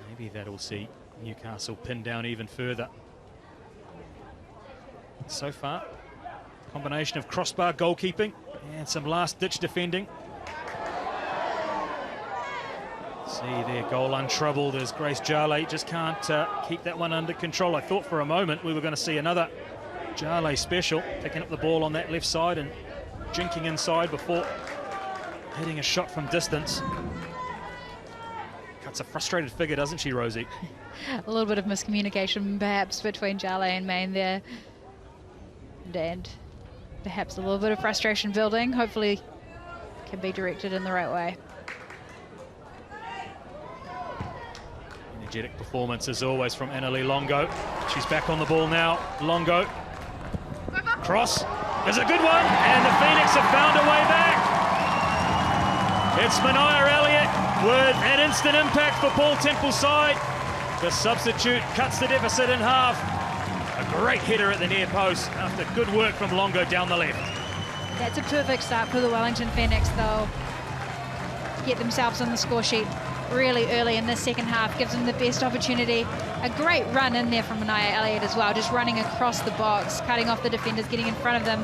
Maybe that'll see Newcastle pinned down even further. So far, combination of crossbar goalkeeping and some last-ditch defending. See their goal untroubled as Grace Jale just can't keep that one under control. I thought for a moment we were going to see another Jale special, picking up the ball on that left side and jinking inside before hitting a shot from distance. Cuts a frustrated figure, doesn't she, Rosie? A little bit of miscommunication perhaps between Jale and Main there, and perhaps a little bit of frustration building. Hopefully can be directed in the right way. Energetic performance as always from Annalie Longo. She's back on the ball now. Longo, cross is a good one, and the Phoenix have found a way back. It's Mania Elliott with an instant impact for Paul Temple's side. The substitute cuts the deficit in half. A great header at the near post after good work from Longo down the left. That's a perfect start for the Wellington Phoenix though. Get themselves on the score sheet really early in this second half, gives them the best opportunity. A great run in there from Mania Elliott as well, just running across the box, cutting off the defenders, getting in front of them,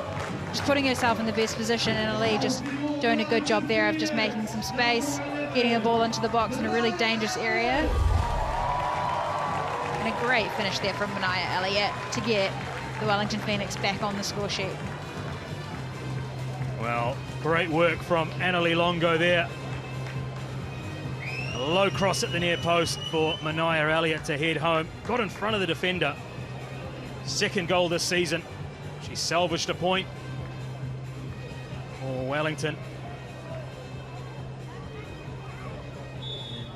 just putting herself in the best position, and Ali just doing a good job there of just making some space, getting the ball into the box in a really dangerous area. And a great finish there from Mania Elliott to get the Wellington Phoenix back on the score sheet. Well, great work from Annalie Longo there. A low cross at the near post for Mania Elliott to head home. Got in front of the defender. Second goal this season. She salvaged a point for Wellington.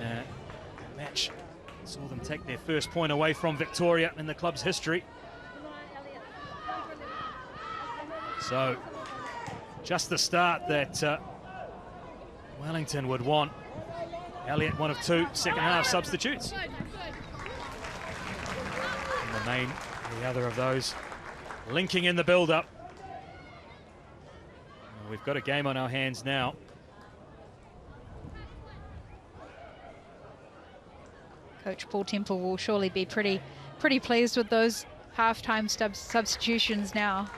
And the match saw them take their first point away from Victoria in the club's history. So, just the start that Wellington would want. Elliott, one of two second half substitutes. And the Main, the other of those, linking in the build-up. We've got a game on our hands now. Coach Paul Temple will surely be pretty pleased with those half-time substitutions now.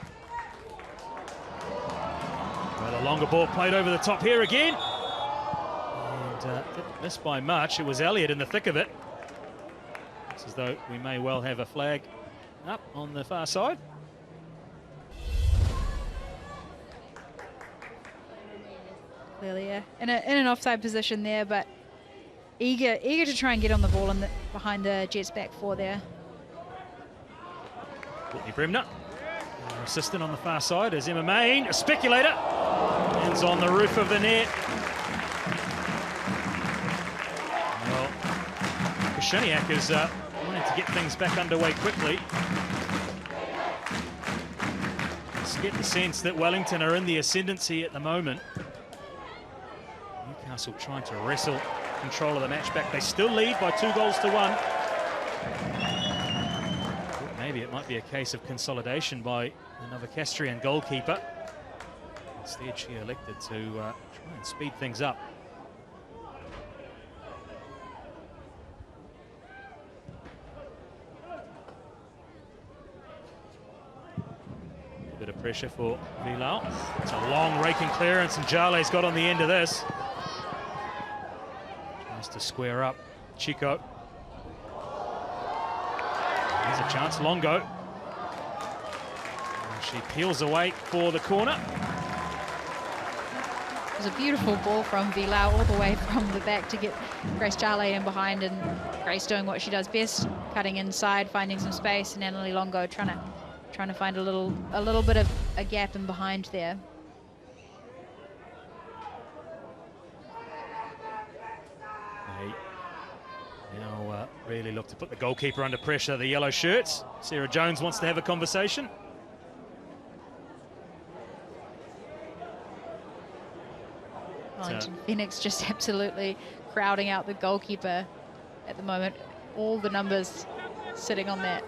Well, a longer ball played over the top here again. And didn't miss by much. It was Elliott in the thick of it. Looks as though we may well have a flag up on the far side. Clearly, yeah, in an offside position there, but eager to try and get on the ball behind the Jets back four there. Courtney Bremner, our assistant on the far side, is Emma Main, a speculator, lands on the roof of the net. Well, Kashiniak is wanting to get things back underway quickly. Just get the sense that Wellington are in the ascendancy at the moment. Newcastle trying to wrestle control of the match back. They still lead by 2-1. Maybe it might be a case of consolidation by the Novocastrian goalkeeper. Instead, she elected to try and speed things up. A bit of pressure for Vilau. It's a long raking clearance, and Jale's got on the end of this. Tries to square up Chico. Here's a chance, Longo. And she peels away for the corner. It was a beautiful ball from Vilau all the way from the back to get Grace Jale in behind, and Grace doing what she does best, cutting inside, finding some space, and Annalie Longo trying to find a little bit of a gap in behind there. Now really look to put the goalkeeper under pressure, the yellow shirts. Sarah Jones wants to have a conversation. Wellington Phoenix just absolutely crowding out the goalkeeper at the moment. All the numbers sitting on that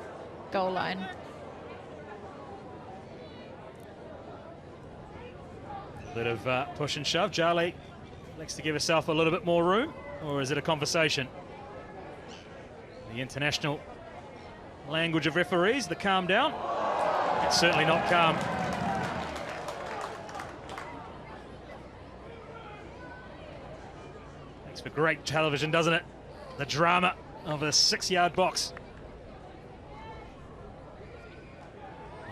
goal line. A bit of push and shove. Jale likes to give herself a little bit more room, or is it a conversation? The international language of referees, the calm down. It's certainly not calm. Makes for great television, doesn't it? The drama of a 6-yard box.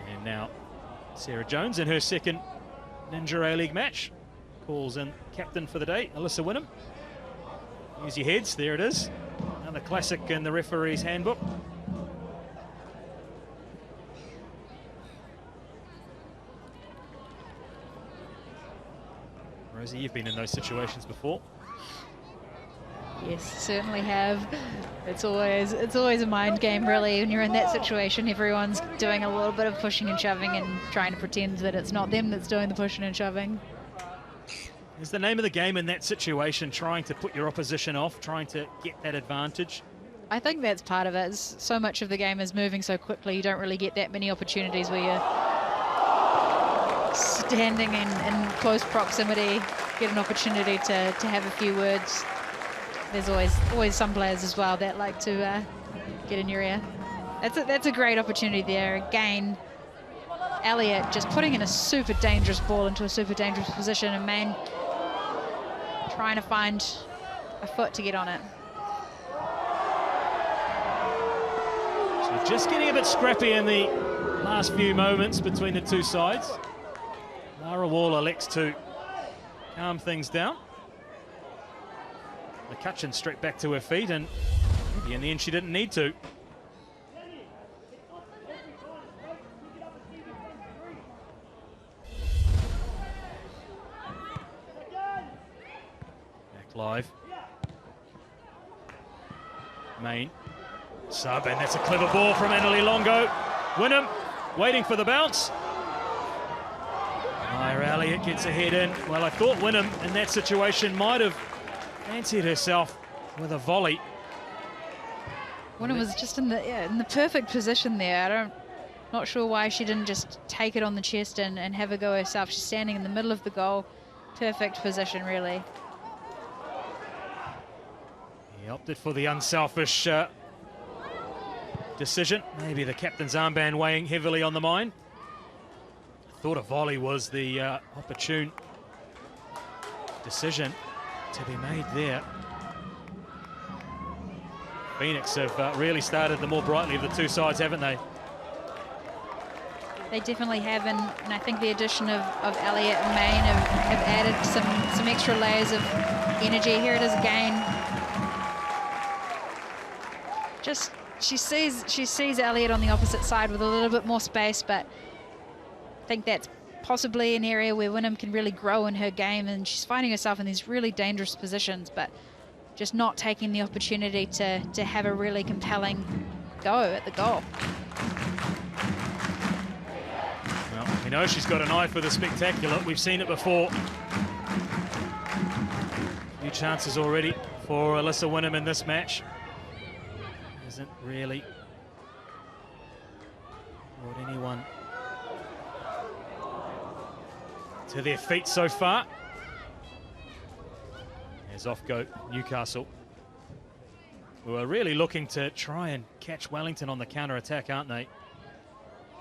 And now Sarah Jones in her second Ninja A-League match. Calls in captain for the day, Alyssa Wynnum. Use your heads, there it is. Another classic in the referee's handbook. Rosie, you've been in those situations before. Yes, certainly have. It's always a mind game, really. When you're in that situation, everyone's doing a little bit of pushing and shoving and trying to pretend that it's not them that's doing the pushing and shoving. Is the name of the game in that situation trying to put your opposition off, trying to get that advantage? I think that's part of it. So much of the game is moving so quickly, you don't really get that many opportunities where you're standing in close proximity, get an opportunity to have a few words. There's always some players as well that like to get in your ear. That's a great opportunity there. Again, Elliott just putting in a super dangerous ball into a super dangerous position, and Main trying to find a foot to get on it. So just getting a bit scrappy in the last few moments between the two sides. Lara Wall elects to calm things down. McCutcheon straight back to her feet, and maybe in the end she didn't need to. Live. Main. Sub, and that's a clever ball from Annalie Longo. Wynnum waiting for the bounce. Maya Elliott gets a head in. Well, I thought Wynnum in that situation might have fancied herself with a volley. Wynnum was just in the perfect position there. Not sure why she didn't just take it on the chest and have a go herself. She's standing in the middle of the goal. Perfect position, really. He opted for the unselfish decision. Maybe the captain's armband weighing heavily on the mind. I thought a volley was the opportune decision to be made there. Phoenix have really started the more brightly of the two sides, haven't they? They definitely have, and I think the addition of Elliott and Main have added some extra layers of energy. Here it is again. Just she sees Elliott on the opposite side with a little bit more space, but I think that's possibly an area where Wynnum can really grow in her game, and she's finding herself in these really dangerous positions, but just not taking the opportunity to have a really compelling go at the goal. Well, we know she's got an eye for the spectacular. We've seen it before. A few chances already for Alyssa Wynnum in this match. Isn't really brought anyone to their feet so far. As off go Newcastle, who are really looking to try and catch Wellington on the counter-attack, aren't they?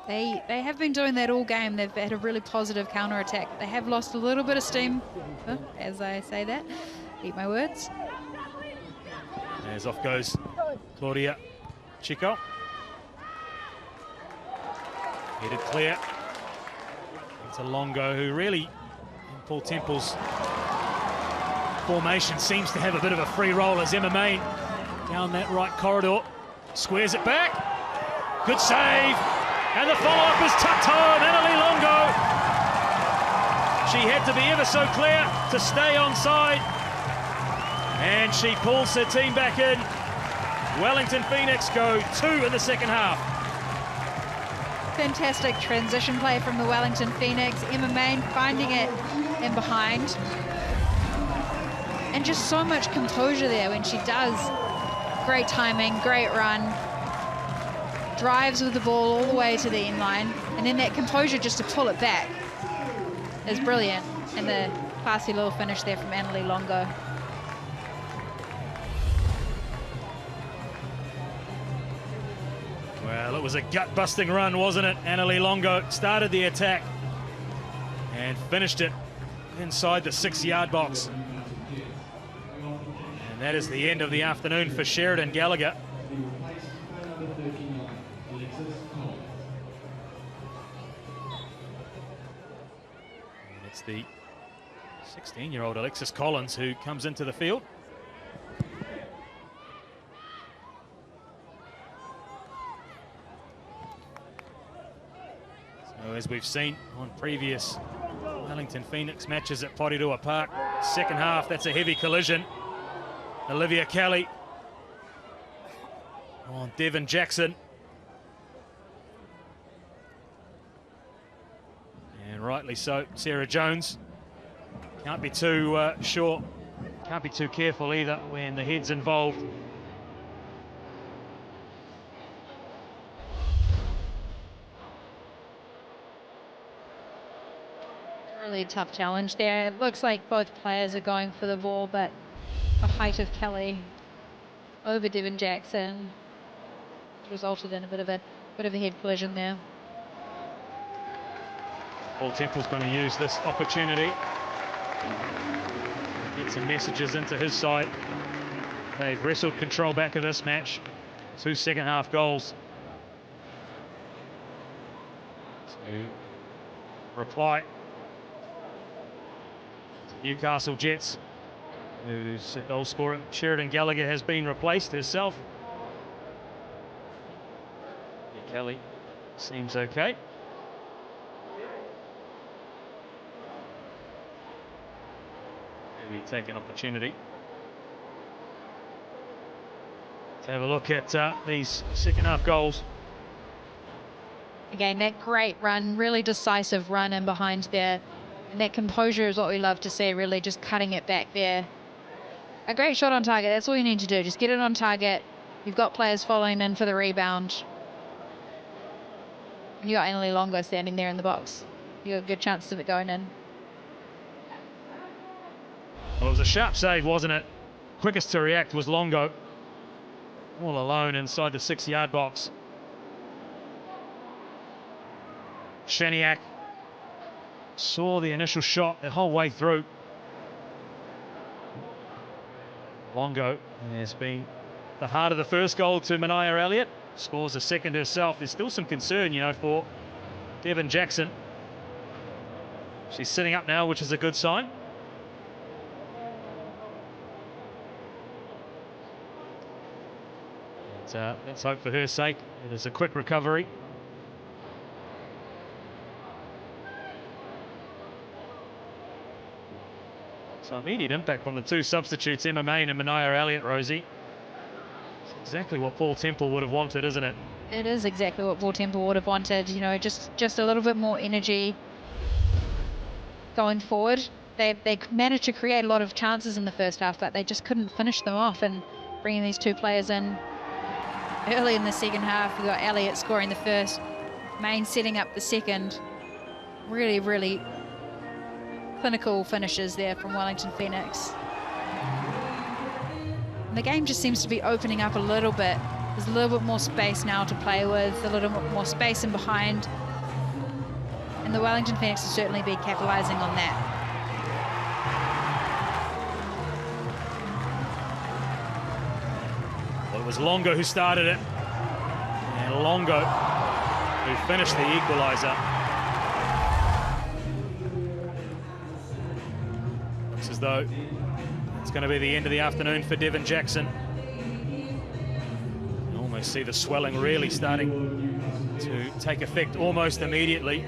They have been doing that all game. They've had a really positive counter-attack. They have lost a little bit of steam, as I say that. Eat my words. As off goes Claudia Chico. Headed clear into Longo, who really, in Paul Temple's formation, seems to have a bit of a free roll as Emma Main down that right corridor. Squares it back. Good save. And the follow-up is tucked home. Annalie Longo. She had to be ever so clear to stay onside. And she pulls her team back in. Wellington Phoenix go 2 in the second half. Fantastic transition play from the Wellington Phoenix. Emma Main finding it in behind. And just so much composure there when she does. Great timing, great run. Drives with the ball all the way to the end line. And then that composure just to pull it back is brilliant. And the classy little finish there from Annalie Longo. Well, it was a gut-busting run, wasn't it? Annalie Longo started the attack and finished it inside the 6-yard box. And that is the end of the afternoon for Sheridan Gallagher. And it's the 16-year-old Alexis Collins who comes into the field. So as we've seen on previous Wellington Phoenix matches at Porirua Park, second half, that's a heavy collision. Olivia Kelly on Devon Jackson. And rightly so, Sarah Jones. Can't be too sure, can't be too careful either when the head's involved. Really tough challenge there. It looks like both players are going for the ball, but the height of Kelly over Devon Jackson resulted in a bit of a head collision there. Paul Temple's going to use this opportunity to get some messages into his side. They've wrestled control back of this match. 2 second half goals to reply to Newcastle Jets, whose goal scorer Sheridan Gallagher has been replaced herself. Yeah, Kelly seems okay. Maybe take an opportunity to have a look at these second half goals. Again, that great run, really decisive run in behind there. And that composure is what we love to see, really just cutting it back there. A great shot on target, that's all you need to do. Just get it on target. You've got players following in for the rebound. And you got Annalie Longo standing there in the box. You got a good chance of it going in. Well, it was a sharp save, wasn't it? quickest to react was Longo, all alone inside the 6-yard box. Shaniak saw the initial shot the whole way through. Longo has been the heart of the first goal to Mania Elliott. Scores a second herself. There's still some concern, you know, for Devon Jackson. She's sitting up now, which is a good sign. Let's hope for her sake it is a quick recovery. So immediate impact from the two substitutes, Emma Main and Mania Elliott, Rosie. It's exactly what Paul Temple would have wanted, isn't it? It is exactly what Paul Temple would have wanted. You know, just a little bit more energy going forward. They managed to create a lot of chances in the first half, but they just couldn't finish them off. And bringing these two players in early in the second half, we got Elliott scoring the first, Main setting up the second. Really, really clinical finishes there from Wellington Phoenix. And the game just seems to be opening up a little bit. There's a little bit more space now to play with, a little bit more space in behind. And the Wellington Phoenix will certainly be capitalising on that. Well, it was Longo who started it. And Longo who finished the equaliser. Looks as though it's going to be the end of the afternoon for Devon Jackson. You almost see the swelling really starting to take effect almost immediately.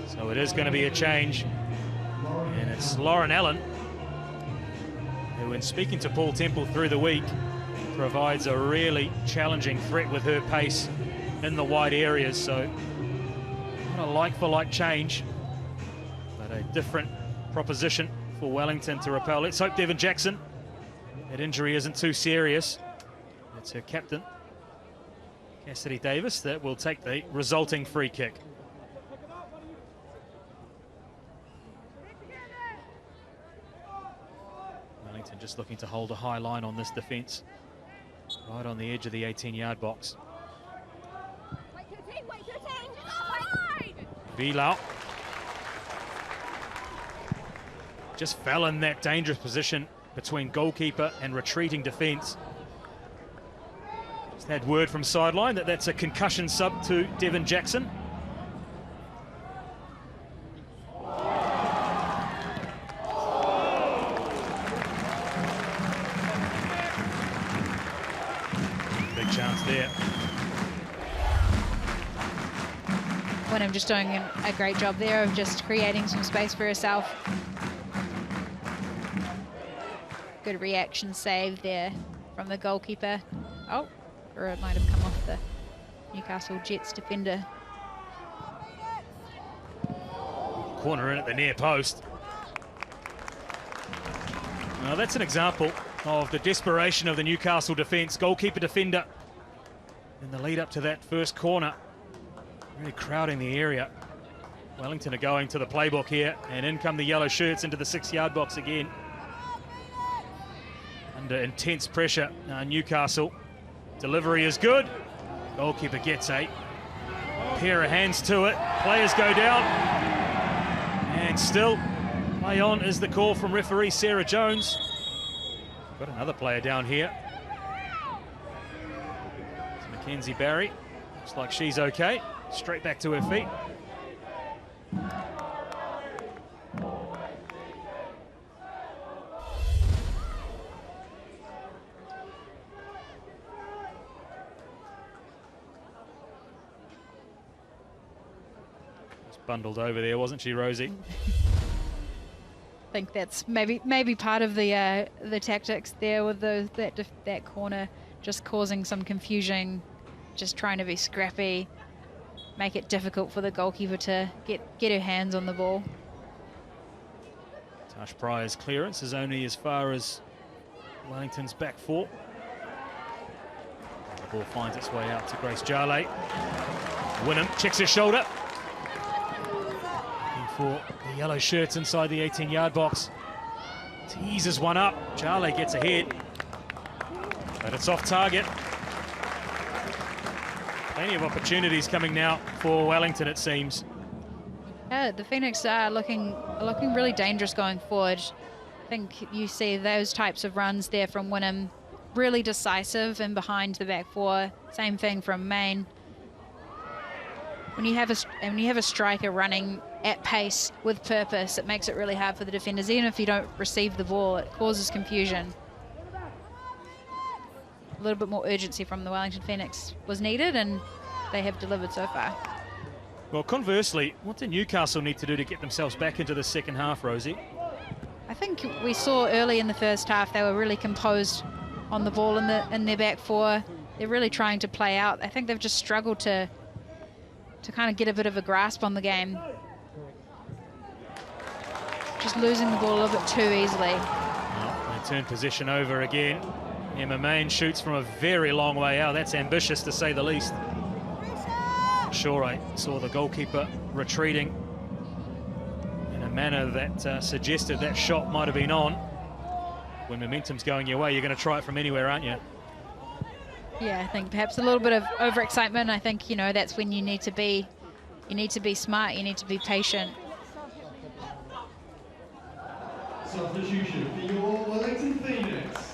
So it is going to be a change. And it's Lauren Allen, who, in speaking to Paul Temple through the week, provides a really challenging threat with her pace in the wide areas. So not a like-for-like change, but a different proposition for Wellington to repel. Let's hope Devon Jackson, that injury isn't too serious. It's her captain, Cassidy Davis, that will take the resulting free kick. Wellington just looking to hold a high line on this defence, right on the edge of the 18-yard box. Vilau just fell in that dangerous position between goalkeeper and retreating defence. Just had word from sideline that that's a concussion sub to Devon Jackson. Big chance there. Wynnum just doing a great job there of just creating some space for herself. Good reaction save there from the goalkeeper. Oh, or it might have come off the Newcastle Jets defender. Corner in at the near post. Now that's an example of the desperation of the Newcastle defence. Goalkeeper defender in the lead up to that first corner, really crowding the area. Wellington are going to the playbook here, and in come the yellow shirts into the 6-yard box again. Under intense pressure, Newcastle. Delivery is good. Goalkeeper gets a pair of hands to it. Players go down. And still, play on is the call from referee Sarah Jones. Got another player down here. It's Mackenzie Barry. Looks like she's okay. Straight back to her feet. Bundled over there, wasn't she, Rosie? I think that's maybe part of the tactics there with that corner, just causing some confusion, just trying to be scrappy, make it difficult for the goalkeeper to get her hands on the ball. Tash Pryor's clearance is only as far as Wellington's back four. The ball finds its way out to Grace Jarley. Wynnum checks her shoulder. For the yellow shirts inside the 18-yard box. Teases one up. Charlie gets ahead, but it's off target. Plenty of opportunities coming now for Wellington, it seems. Yeah, the Phoenix are looking really dangerous going forward. I think you see those types of runs there from Wynnum, really decisive and behind the back four. Same thing from Main. When you have a striker running at pace with purpose, it makes it really hard for the defenders. Even if you don't receive the ball, it causes confusion. A little bit more urgency from the Wellington Phoenix was needed, and they have delivered so far. Well, conversely, what do Newcastle need to do to get themselves back into the second half, Rosie? I think we saw early in the first half they were really composed on the ball in their back four. They're really trying to play out. I think they've just struggled to kind of get a bit of a grasp on the game. Just losing the ball a little bit too easily. Well, they turn possession over again. Emma Main shoots from a very long way out. That's ambitious, to say the least. Sure, I saw the goalkeeper retreating in a manner that suggested that shot might have been on. When momentum's going your way, you're going to try it from anywhere, aren't you? Yeah, I think perhaps a little bit of overexcitement. I think, you know, that's when you need to be smart, you need to be patient. Substitution for your Wellington Phoenix.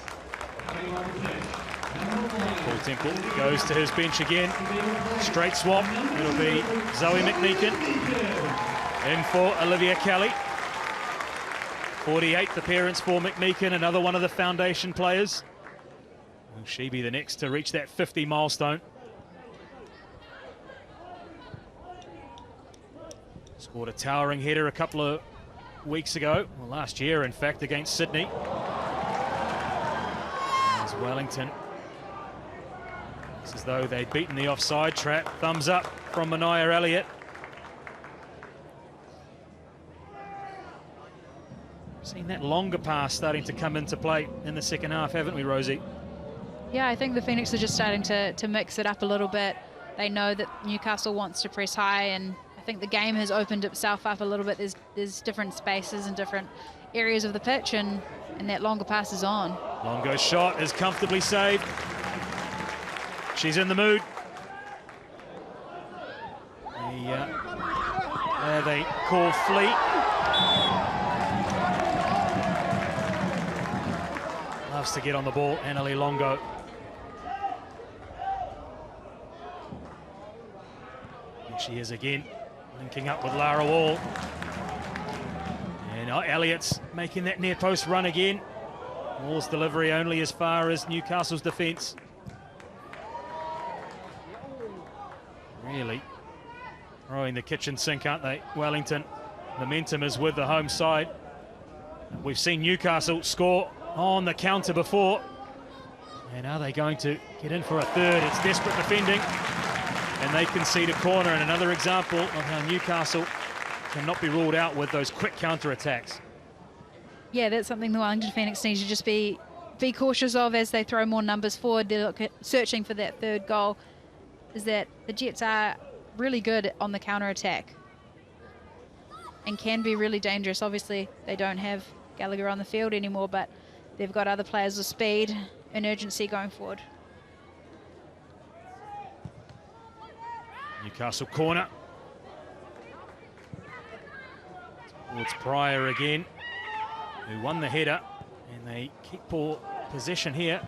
Paul Temple goes to his bench again. Straight swap. It'll be Zoe McMeekin in for Olivia Kelly. 48th appearance for McMeekin, another one of the foundation players. Will she be the next to reach that 50 milestone? Scored a towering header a couple of weeks ago, well, last year in fact, against Sydney. As Wellington, it's as though they'd beaten the offside trap. Thumbs up from Mania Elliott. Seen that longer pass starting to come into play in the second half, haven't we, Rosie? Yeah, I think the Phoenix are just starting to mix it up a little bit. They know that Newcastle wants to press high, and I think the game has opened itself up a little bit. There's different spaces and different areas of the pitch, and that longer pass is on. Longo's shot is comfortably saved. She's in the mood. There they call Fleet. Loves to get on the ball, Annalie Longo. Here she is again, linking up with Lara Wall. And Elliott's making that near post run again. Wall's delivery only as far as Newcastle's defence. Really throwing the kitchen sink, aren't they, Wellington? Momentum is with the home side. We've seen Newcastle score on the counter before. And are they going to get in for a third? It's desperate defending. And they concede a corner, and another example of how Newcastle cannot be ruled out with those quick counter-attacks. Yeah, that's something the Wellington Phoenix needs to just be cautious of as they throw more numbers forward. They're searching for that third goal. Is that the Jets are really good on the counter-attack and can be really dangerous. Obviously, they don't have Gallagher on the field anymore, but they've got other players with speed and urgency going forward. Newcastle corner. Towards Pryor again, who won the header, and they keep possession here.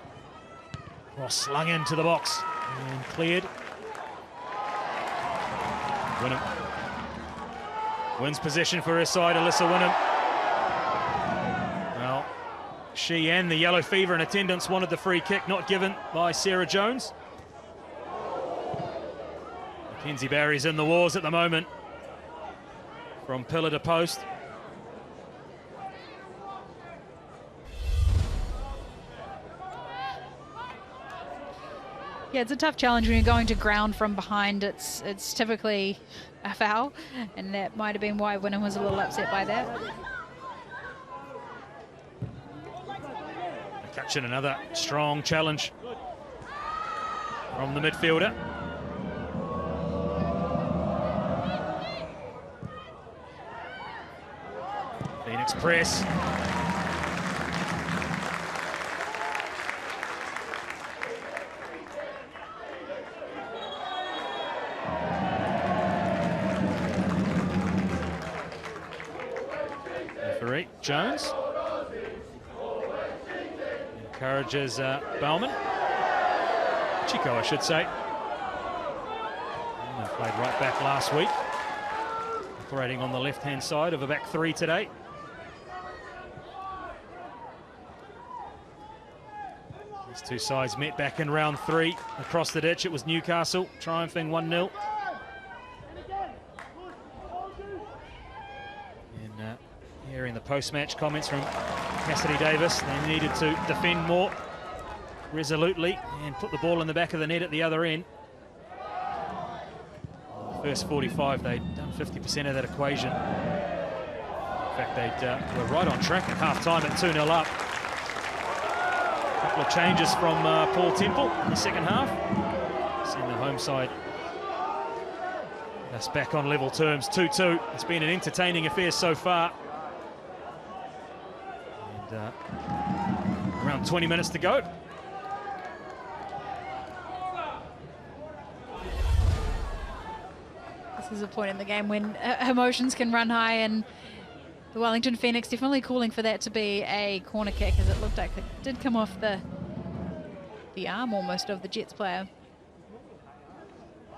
Cross slung into the box and cleared. Wynnum wins possession for her side, Alyssa Wynnum. Well, she and the Yellow Fever in attendance wanted the free kick, not given by Sarah Jones. Mackenzie Barry's in the wars at the moment, from pillar to post. Yeah, it's a tough challenge when you're going to ground from behind. It's typically a foul, and that might have been why Wynnum was a little upset by that. McCutcheon, another strong challenge from the midfielder. Phoenix press. Jones. Encourages Bowman. Chico, I should say. And played right back last week. Operating on the left-hand side of a back three today. These two sides met back in round 3. Across the ditch, it was Newcastle triumphing 1-0. And hearing the post-match comments from Cassidy Davis, they needed to defend more resolutely and put the ball in the back of the net at the other end. The first 45, they'd done 50% of that equation. In fact, they were right on track at half-time at 2-0 up. A couple of changes from Paul Temple in the second half. Seen the home side that's back on level terms, 2-2. It's been an entertaining affair so far. And around 20 minutes to go. This is a point in the game when emotions can run high, and the Wellington Phoenix definitely calling for that to be a corner kick, as it looked like it did come off the arm almost of the Jets player.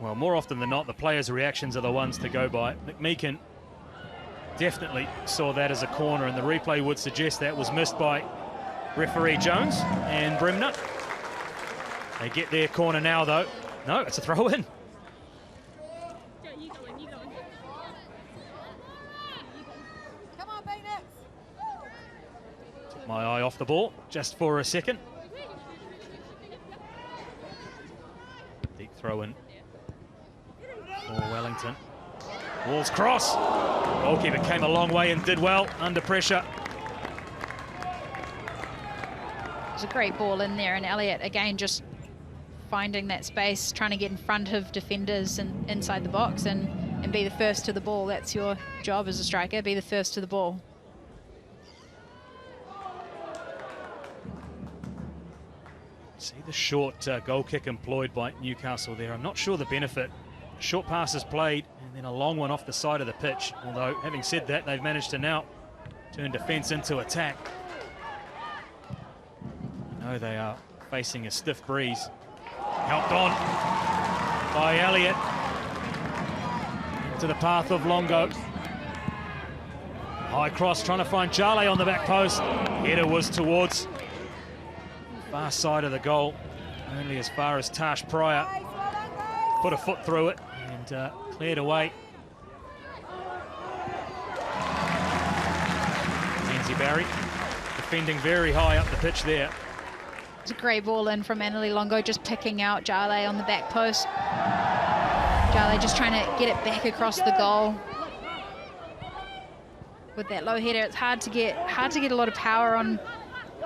Well, more often than not, the players' reactions are the ones to go by. McMeekin definitely saw that as a corner, and the replay would suggest that was missed by referee Jones and Bremner. They get their corner now, though. No, it's a throw-in. Took my eye off the ball just for a second. Deep throw-in for Wellington. Walls cross. Goalkeeper came a long way and did well under pressure. It's a great ball in there, and Elliott again just finding that space, trying to get in front of defenders and inside the box and be the first to the ball. That's your job as a striker, be the first to the ball. See the short goal kick employed by Newcastle there. I'm not sure the benefit. Short passes played and then a long one off the side of the pitch. Although, having said that, they've managed to now turn defence into attack. You know they are facing a stiff breeze. Helped on by Elliott into the path of Longo. High cross, trying to find Jale on the back post. Header was towards far side of the goal, only as far as Tash Pryor. Put a foot through it and cleared away. Mackenzie Barry defending very high up the pitch there. It's a great ball in from Annalie Longo, just picking out Jale on the back post. Jale just trying to get it back across the goal. With that low header, it's hard to get a lot of power on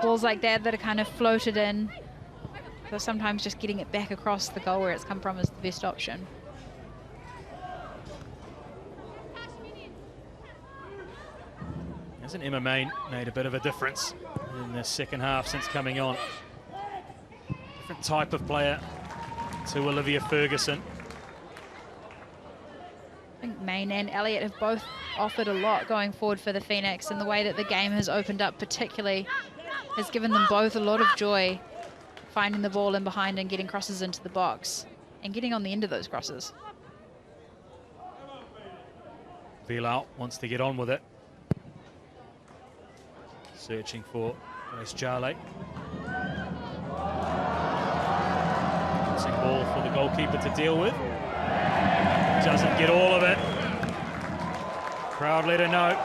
balls like that are kind of floated in. So sometimes just getting it back across the goal where it's come from is the best option. Hasn't Emma Main made a bit of a difference in the second half since coming on? Different type of player to Olivia Ferguson. I think Main and Elliott have both offered a lot going forward for the Phoenix, and the way that the game has opened up particularly has given them both a lot of joy, finding the ball in behind and getting crosses into the box and getting on the end of those crosses. Vilau wants to get on with it. Searching for Grace Jale. Ball for the goalkeeper to deal with. Doesn't get all of it. Crowd let her know.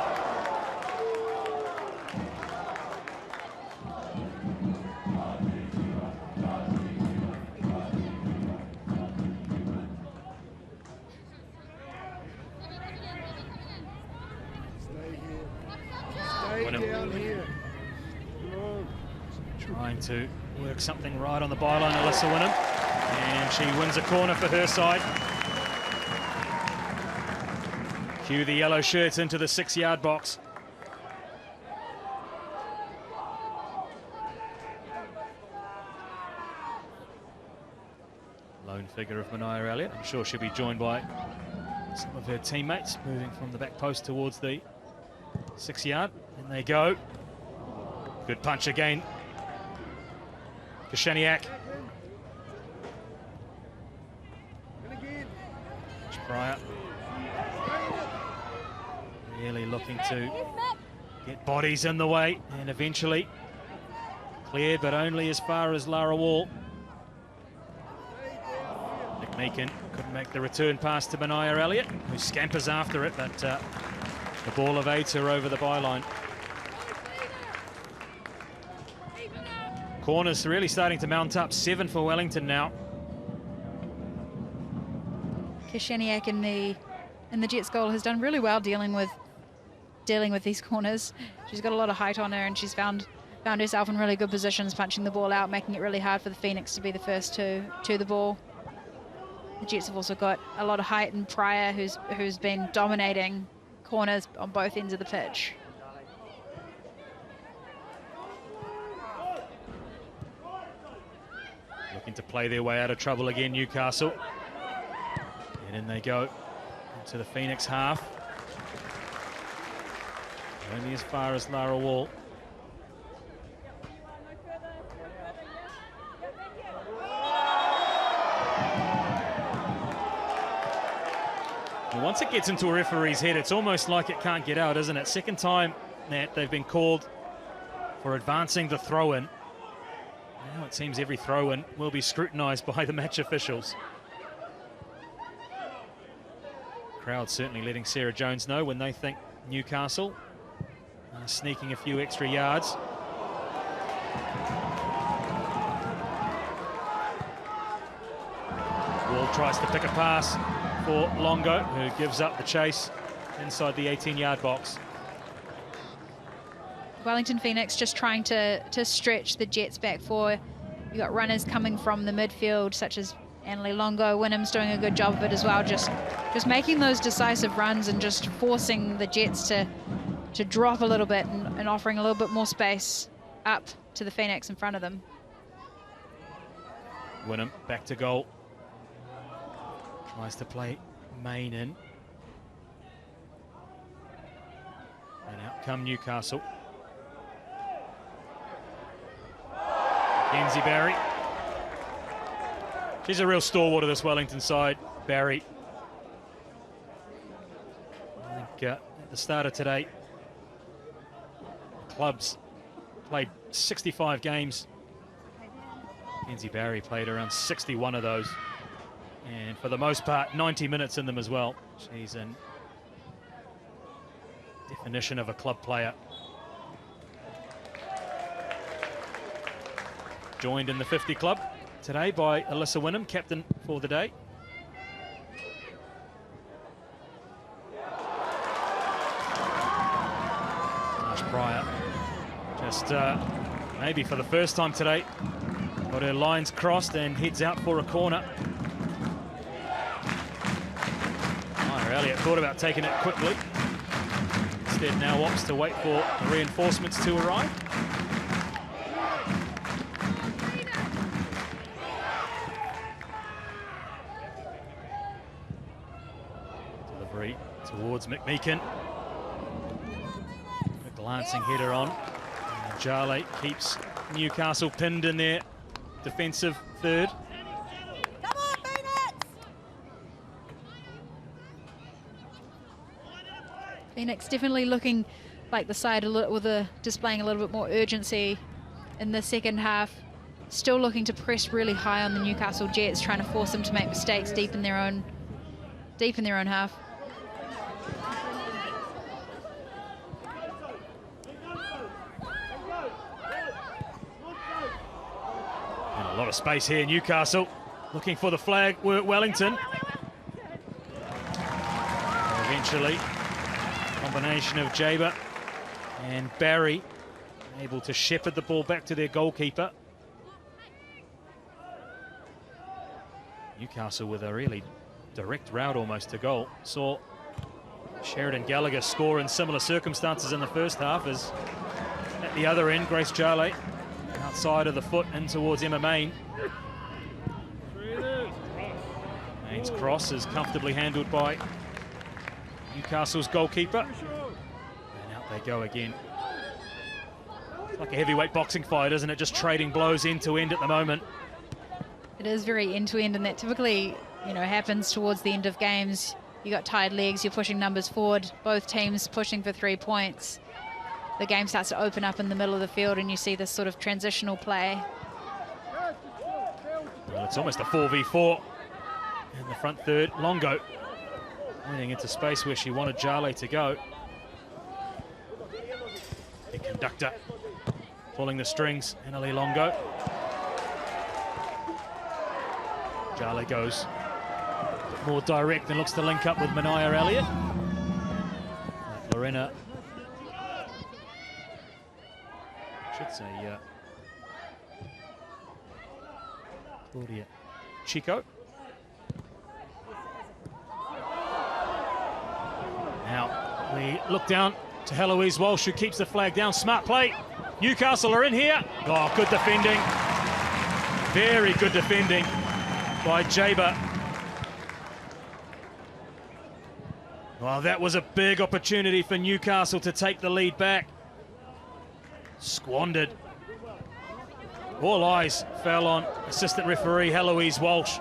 Trying to work something right on the byline, Alyssa Wynnum. And she wins a corner for her side. Cue the yellow shirts into the 6-yard box. Lone figure of Mania Elliott. I'm sure she'll be joined by some of her teammates moving from the back post towards the 6-yard in they go. Good punch again. Kashaniak. Pryor. Really looking to get bodies in the way and eventually cleared, but only as far as Lara Wall. McMeekin couldn't make the return pass to Benaya Elliott, who scampers after it, but the ball evades her over the byline. Corners really starting to mount up. 7 for Wellington now. Kashaniak in the Jets goal has done really well dealing with these corners. She's got a lot of height on her, and she's found herself in really good positions, punching the ball out, making it really hard for the Phoenix to be the first to the ball. The Jets have also got a lot of height in Pryor, who's been dominating corners on both ends of the pitch. Looking to play their way out of trouble again, Newcastle. And in they go into the Phoenix half. Only as far as Lara Wall. And once it gets into a referee's head, it's almost like it can't get out, isn't it? Second time that they've been called for advancing the throw-in. Now it seems every throw-in will be scrutinised by the match officials. Crowd certainly letting Sarah Jones know when they think Newcastle are sneaking a few extra yards. Wall tries to pick a pass for Longo, who gives up the chase inside the 18-yard box. Wellington Phoenix just trying to stretch the Jets back four. You've got runners coming from the midfield, such as Annalie Longo. Wynnham's doing a good job of it as well, just making those decisive runs and just forcing the Jets to drop a little bit and offering a little bit more space up to the Phoenix in front of them. Wynnham back to goal. Tries to play Main in. And out come Newcastle. Kenzie Barry. She's a real stalwart of this Wellington side, Barry. I think at the start of today, the clubs played 65 games. Kenzie Barry played around 61 of those. And for the most part, 90 minutes in them as well. She's a definition of a club player. Joined in the 50 club today by Alyssa Wynnham, captain for the day. Ash Pryor, just maybe for the first time today, got her lines crossed and heads out for a corner. Elliott thought about taking it quickly. Instead now opts to wait for reinforcements to arrive. Delivery towards McMeekin. A glancing header on. And Jale keeps Newcastle pinned in their defensive third. Phoenix definitely looking like the side displaying a little bit more urgency in the second half. Still looking to press really high on the Newcastle Jets, trying to force them to make mistakes deep in their own half. And a lot of space here, Newcastle looking for the flag. Wellington. And eventually, combination of Jaber and Barry able to shepherd the ball back to their goalkeeper. Newcastle with a really direct route almost to goal. Saw Sheridan Gallagher score in similar circumstances in the first half as at the other end, Grace Jale outside of the foot in towards Emma Main. Main's cross is comfortably handled by Newcastle's goalkeeper. And out they go again. Like a heavyweight boxing fight, isn't it? Just trading blows end to end at the moment. It is very end to end, and that typically, you know, happens towards the end of games. You got tired legs, you're pushing numbers forward, both teams pushing for 3 points. The game starts to open up in the middle of the field, and you see this sort of transitional play. Well, it's almost a 4v4 in the front third. Longo running into space where she wanted Jale to go. The conductor pulling the strings, Annalie Longo. Jale goes more direct and looks to link up with Mania Elliott. Lorena, should say Claudia Chico. Now we look down to Heloise Walsh, who keeps the flag down. Smart play. Newcastle are in here. Oh, good defending. Very good defending by Jaber. Well, that was a big opportunity for Newcastle to take the lead back. Squandered. All eyes fell on assistant referee Heloise Walsh.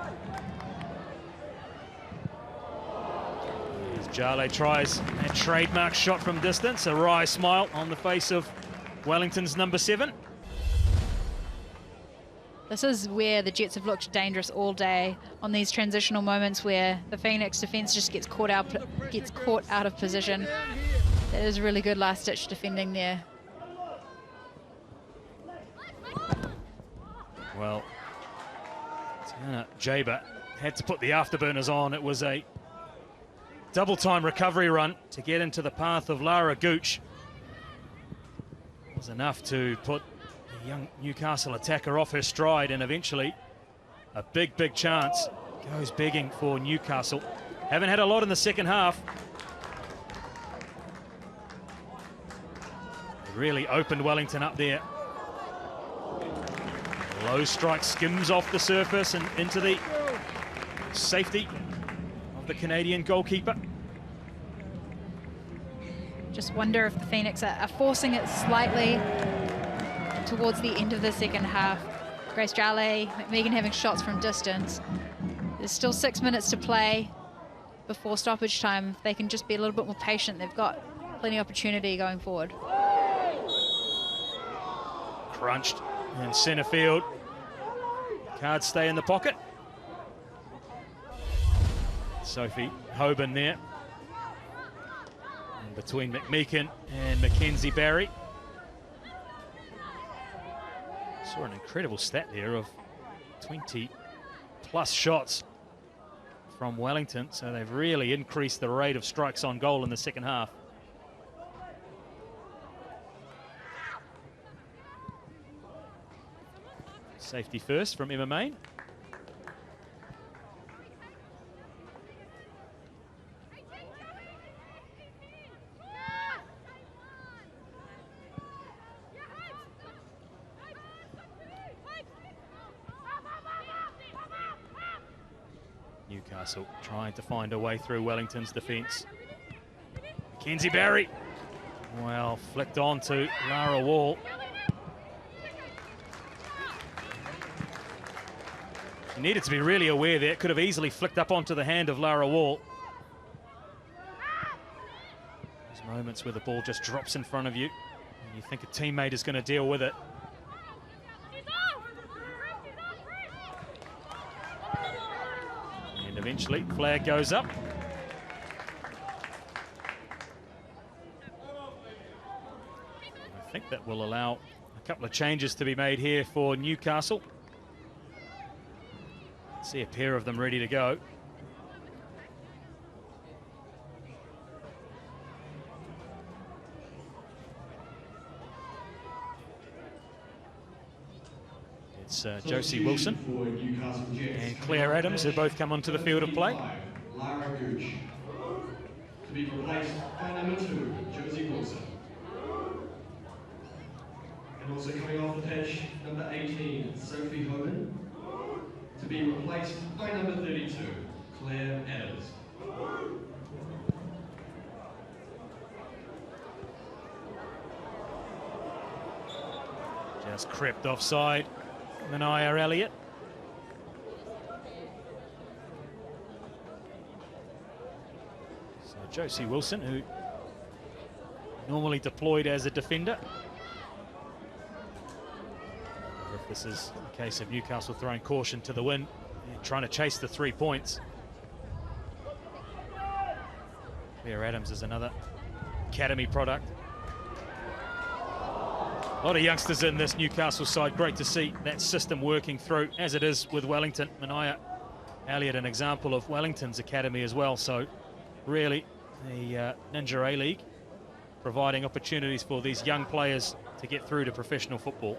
As Jale tries a trademark shot from distance, a wry smile on the face of Wellington's number 7. This is where the Jets have looked dangerous all day, on these transitional moments where the Phoenix defence just gets caught out of position. That is really good last-ditch defending there. Well, Tiana Jaber had to put the afterburners on. It was a double-time recovery run to get into the path of Lara Gooch. It was enough to put the young Newcastle attacker off her stride, and eventually a big, big chance goes begging for Newcastle. Haven't had a lot in the second half. It really opened Wellington up there. Low strike skims off the surface and into the safety of the Canadian goalkeeper. Just wonder if the Phoenix are forcing it slightly towards the end of the second half. Grace Jale, McMegan having shots from distance. There's still 6 minutes to play before stoppage time. If they can just be a little bit more patient, they've got plenty of opportunity going forward. Crunched in centre field. Cards stay in the pocket. Sophie Hoban there. And between McMeekin and Mackenzie Barry. Saw an incredible stat there of 20+ shots from Wellington. So they've really increased the rate of strikes on goal in the second half. Safety first from Emma Main. Newcastle trying to find a way through Wellington's defence. Mackenzie Barry, well, flicked on to Lara Wall. She needed to be really aware there. It could have easily flicked up onto the hand of Lara Wall. There's moments where the ball just drops in front of you and you think a teammate is going to deal with it. And eventually, flag goes up. I think that will allow a couple of changes to be made here for Newcastle. See a pair of them ready to go. It's Josie Wilson and Claire Adams who both come onto the field of play. Lara Gooch to be replaced by number 2, Josie Wilson. And also coming off the pitch, number 18, Sophie Hoban, to be replaced by number 32, Claire Adams. Just crept offside. Mania Elliott. So Josie Wilson, who normally deployed as a defender. If this is a case of Newcastle throwing caution to the wind and trying to chase the 3 points. Claire Adams is another academy product. A lot of youngsters in this Newcastle side. Great to see that system working through, as it is with Wellington. Mania Elliott, an example of Wellington's academy as well. So really, the Ninja A-League providing opportunities for these young players to get through to professional football.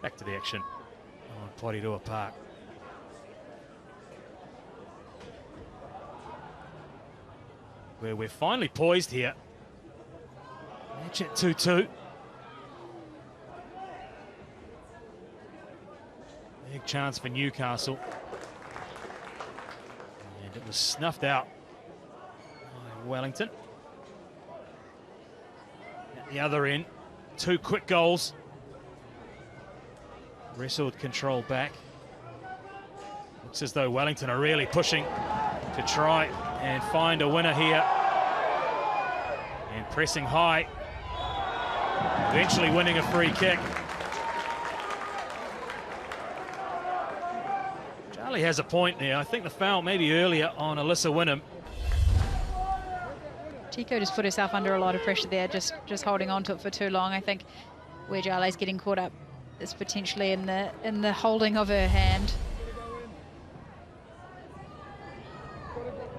Back to the action on Porirua Park. Where we're finally poised here. Match at 2-2. Big chance for Newcastle. And it was snuffed out by Wellington. At the other end, 2 quick goals. Wrestled control back. Looks as though Wellington are really pushing to try and find a winner here. And pressing high. Eventually winning a free kick. Charlie has a point there. I think the foul maybe earlier on Alyssa Wynnum. Tico just put herself under a lot of pressure there, just holding on to it for too long. I think where Jale's getting caught up is potentially in the holding of her hand.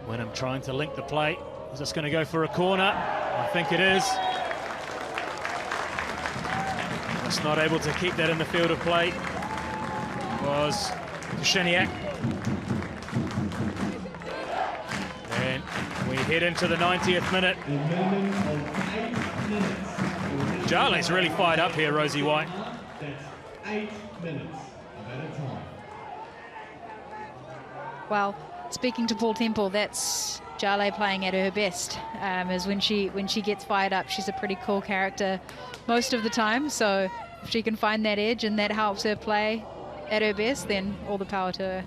Wynnum trying to link the play. Is this going to go for a corner? I think it is. Just not able to keep that in the field of play was Kusheniak. And we head into the 90th minute. Jale's really fired up here, Rosie White. 8 minutes of added time. Well, speaking to Paul Temple, that's Jale playing at her best. Is when she gets fired up, she's a pretty cool character most of the time. So if she can find that edge and that helps her play at her best, then all the power to her.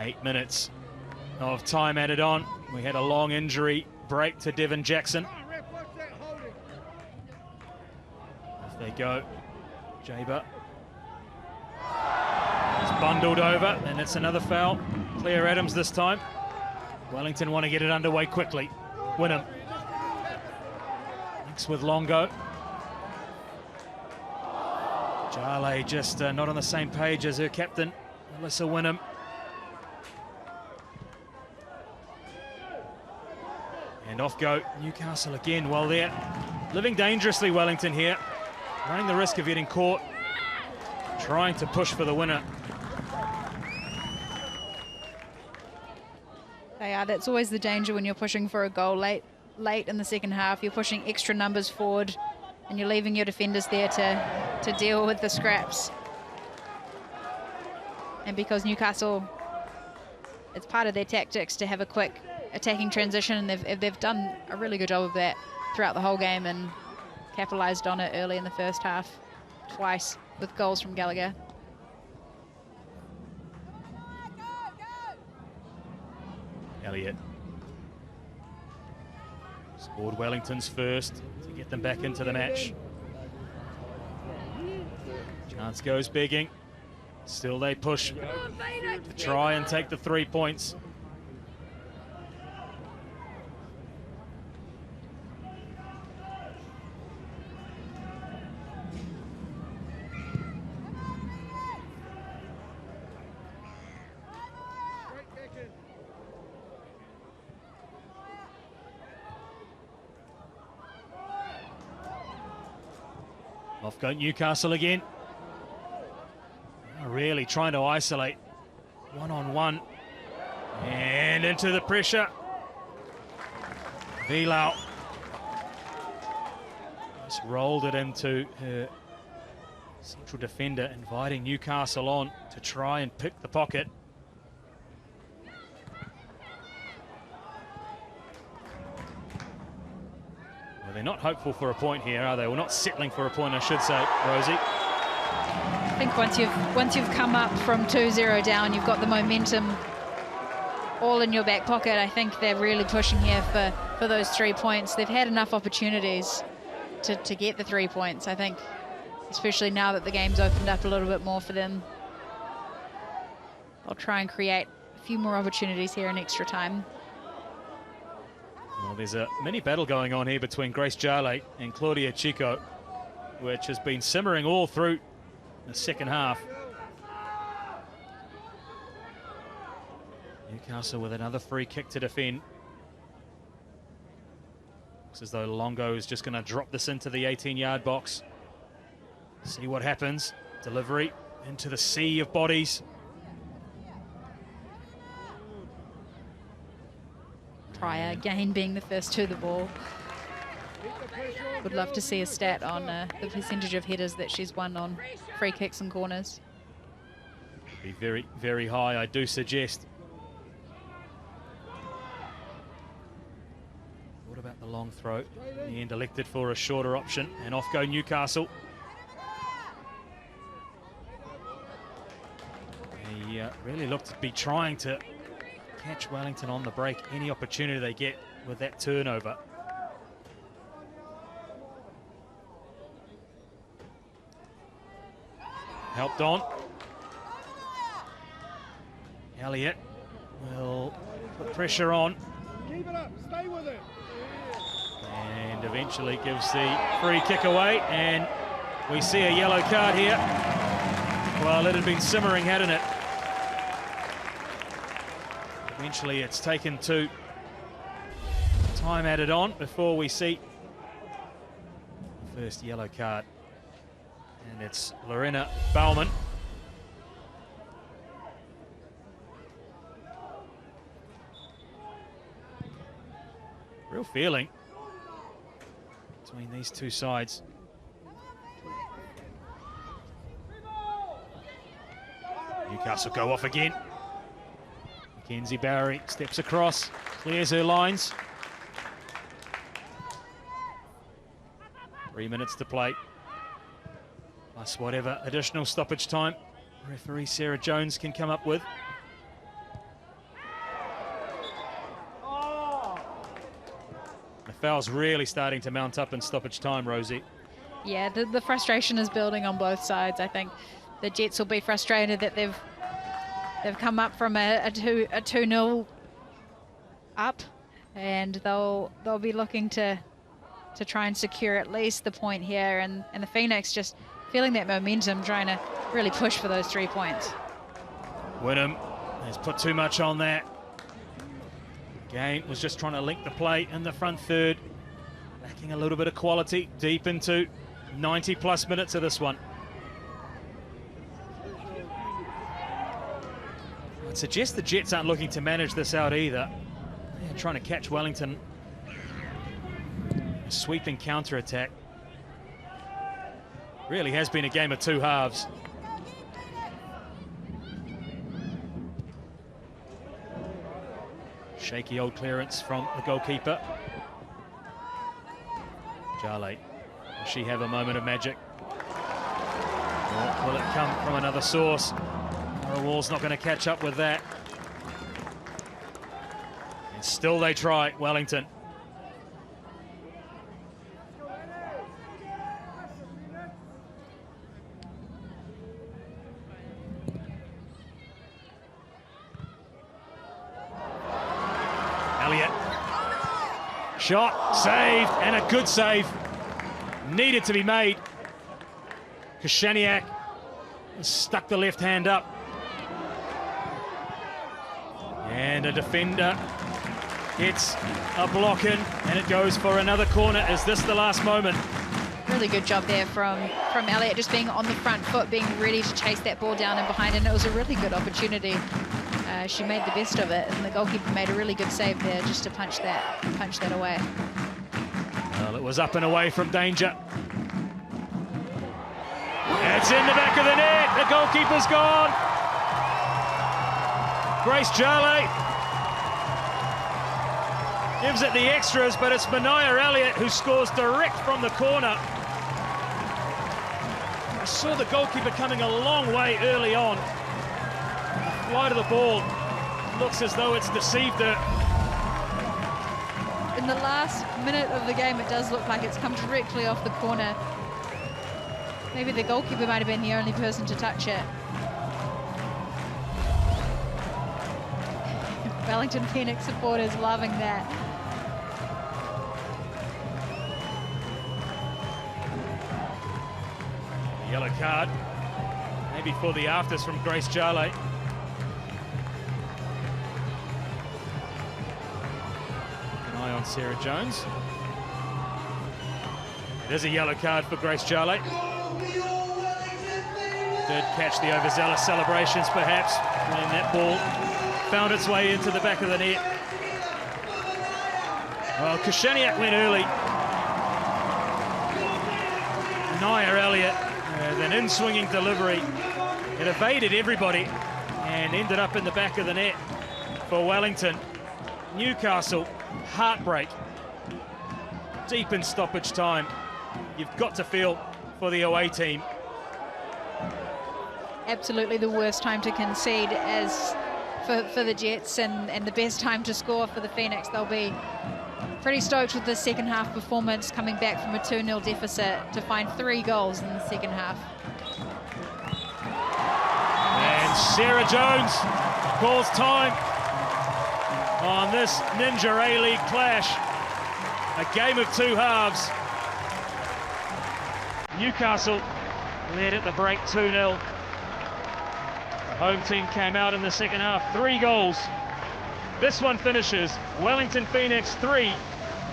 8 minutes of time added on. We had a long injury break to Devon Jackson. Off they go. Jaber is bundled over, and it's another foul. Claire Adams this time. Wellington want to get it underway quickly. Wynnum links with Longo. Jale just not on the same page as her captain, Alyssa Wynnum. And off go Newcastle again. Well, they're living dangerously, Wellington here. Running the risk of getting caught. Trying to push for the winner. They are. That's always the danger when you're pushing for a goal late in the second half. You're pushing extra numbers forward and you're leaving your defenders there to deal with the scraps. And because Newcastle, it's part of their tactics to have a quick attacking transition, and they've done a really good job of that throughout the whole game and capitalised on it early in the first half, twice with goals from Gallagher. Elliott scored Wellington's first to get them back into the match. Chance goes begging. Still they push to try and take the 3 points. Off go Newcastle again. Really trying to isolate one-on-one. And into the pressure. Vilau just rolled it into her central defender, inviting Newcastle on to try and pick the pocket. Well, they're not hopeful for a point here, are they? Well, not settling for a point, I should say, Rosie. I think once you've come up from 2-0 down, you've got the momentum all in your back pocket. I think they're really pushing here for those 3 points. They've had enough opportunities to get the 3 points, I think, especially now that the game's opened up a little bit more for them. They'll try and create a few more opportunities here in extra time. Well, there's a mini battle going on here between Grace Jale and Claudia Chico, which has been simmering all through the second half. Newcastle with another free kick to defend. Looks as though Longo is just going to drop this into the 18-yard box. See what happens. Delivery into the sea of bodies. Pryor again being the first to the ball. Would love to see a stat on the percentage of headers that she's won on free kicks and corners. Be very, very high, I do suggest. What about the long throw? In the end, elected for a shorter option, and off go Newcastle. They really look to be trying to catch Wellington on the break any opportunity they get with that turnover. Helped on. Elliott will put pressure on. Keep it up, stay with it. And eventually gives the free kick away, and we see a yellow card here. Well, it had been simmering, hadn't it? Eventually it's taken to time added on before we see the first yellow card. And it's Lorena Baumann. Real feeling between these two sides. Newcastle go off again. Mackenzie Barry steps across, clears her lines. 3 minutes to play, plus whatever additional stoppage time referee Sarah Jones can come up with. The foul's really starting to mount up in stoppage time, Rosie. Yeah, the frustration is building on both sides. I think the Jets will be frustrated that they've come up from a 2-0 up, and they'll be looking to try and secure at least the point here, and the Phoenix just feeling that momentum, trying to really push for those 3 points. Wynnum has put too much on that. Again, was just trying to link the play in the front third, lacking a little bit of quality deep into 90 plus minutes of this one. I'd suggest the Jets aren't looking to manage this out either. They're trying to catch Wellington. A sweeping counter-attack. Really has been a game of two halves. Shaky old clearance from the goalkeeper. Jale, will she have a moment of magic? Or will it come from another source? Wall's not going to catch up with that. And still they try, Wellington. Elliott. Shot, saved, and a good save. Needed to be made. Koshaniak stuck the left hand up. And a defender gets a block in, and it goes for another corner. Is this the last moment? Really good job there from Elliott, just being on the front foot, being ready to chase that ball down and behind, and it was a really good opportunity. She made the best of it, and the goalkeeper made a really good save there just to punch that away. Well, it was up and away from danger. It's in the back of the net. The goalkeeper's gone. Grace Jale gives it the extras, but it's Mania Elliott who scores direct from the corner. I saw the goalkeeper coming a long way early on. The flight of the ball looks as though it's deceived her. In the last minute of the game, it does look like it's come directly off the corner. Maybe the goalkeeper might have been the only person to touch it. Wellington Phoenix supporters loving that. Yellow card, maybe for the afters from Grace Jale. An eye on Sarah Jones. It is a yellow card for Grace Jale. Did catch the overzealous celebrations perhaps when that ball found its way into the back of the net. Well, Koshaniak went early. Naya Elliott, an in-swinging delivery. It evaded everybody and ended up in the back of the net for Wellington. Newcastle, heartbreak. Deep in stoppage time. You've got to feel for the away team. Absolutely the worst time to concede as for the Jets, and the best time to score for the Phoenix. They'll be pretty stoked with the second half performance, coming back from a 2-0 deficit to find 3 goals in the second half. And Sarah Jones calls time on this Ninja A-League clash. A game of two halves. Newcastle led at the break 2-0. The home team came out in the second half, 3 goals. This one finishes Wellington Phoenix 3,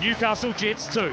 Newcastle Jets 2.